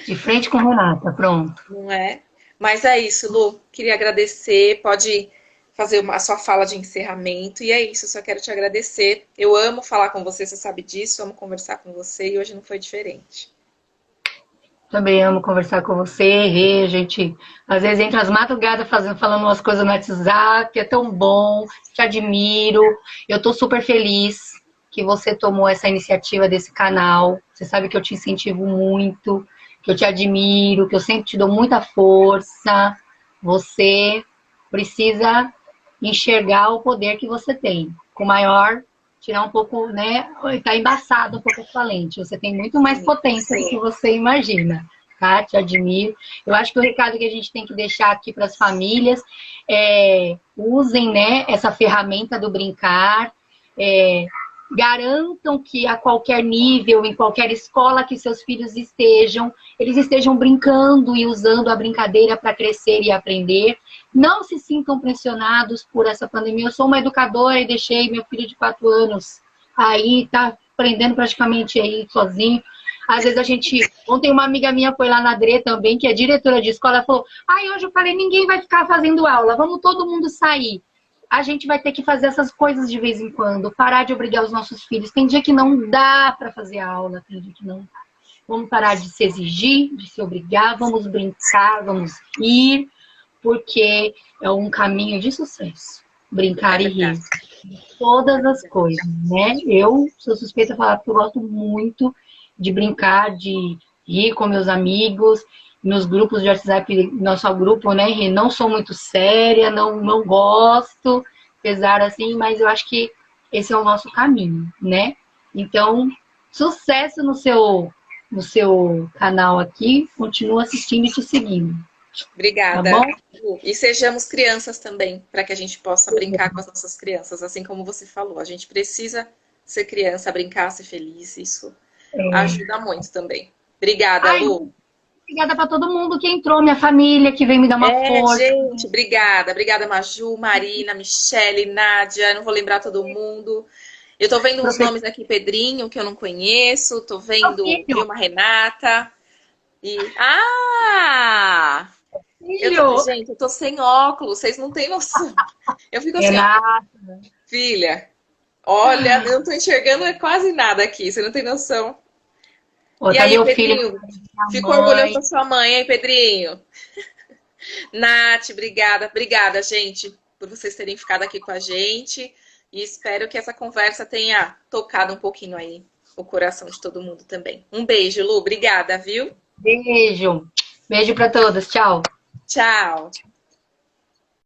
B: De frente com Renata, pronto.
A: Não é? Mas é isso, Lu. Queria agradecer. Pode fazer a sua fala de encerramento. E é isso, só quero te agradecer. Eu amo falar com você, você sabe disso, amo conversar com você e hoje não foi diferente.
B: Também amo conversar com você, Rê. A gente às vezes entra às madrugadas falando umas coisas no WhatsApp, é tão bom, te admiro. Eu tô super feliz que você tomou essa iniciativa desse canal. Você sabe que eu te incentivo muito, que eu te admiro, que eu sempre te dou muita força. Você precisa enxergar o poder que você tem. Com maior, tirar um pouco, né? Tá embaçado um pouco a sua lente. Você tem muito mais potência do que você imagina. Tá? Te admiro. Eu acho que o recado que a gente tem que deixar aqui para as famílias é usem, né, essa ferramenta do brincar, garantam que a qualquer nível, em qualquer escola que seus filhos estejam, eles estejam brincando e usando a brincadeira para crescer e aprender. Não se sintam pressionados por essa pandemia. Eu sou uma educadora e deixei meu filho de 4 anos aí, tá aprendendo praticamente aí sozinho. Às vezes a gente... Ontem uma amiga minha foi lá na Dre também, que é diretora de escola, ela falou, hoje eu falei, ninguém vai ficar fazendo aula, vamos todo mundo sair. A gente vai ter que fazer essas coisas de vez em quando, parar de obrigar os nossos filhos. Tem dia que não dá para fazer aula, tem dia que não dá. Vamos parar de se exigir, de se obrigar, vamos brincar, vamos ir, porque é um caminho de sucesso. Brincar e rir. Todas as coisas, né? Eu sou suspeita a falar porque eu gosto muito de brincar, de rir com meus amigos, nos grupos de WhatsApp, nosso grupo, né? Não sou muito séria, não gosto, apesar assim, mas eu acho que esse é o nosso caminho, né? Então, sucesso no seu canal aqui, continua assistindo e te seguindo.
A: Obrigada.
B: Tá bom?
A: E sejamos crianças também, para que a gente possa brincar com as nossas crianças, assim como você falou. A gente precisa ser criança, brincar, ser feliz. Isso ajuda muito também. Obrigada, Lu.
B: Obrigada para todo mundo que entrou, minha família, que veio me dar uma força.
A: Gente, obrigada. Obrigada, Maju, Marina, Michele, Nádia. Não vou lembrar todo mundo. Eu tô vendo uns nomes aqui, Pedrinho, que eu não conheço. Tô vendo Vilma Renata. Gente, eu tô sem óculos, vocês não têm noção. Eu fico assim, filha, olha, eu não tô enxergando quase nada aqui, você não tem noção. E aí, Pedrinho, ficou orgulhoso da sua mãe, hein, Pedrinho? Nath, obrigada. Obrigada, gente, por vocês terem ficado aqui com a gente. E espero que essa conversa tenha tocado um pouquinho aí o coração de todo mundo também. Um beijo, Lu. Obrigada, viu?
B: Beijo. Beijo para todas. Tchau.
A: Tchau.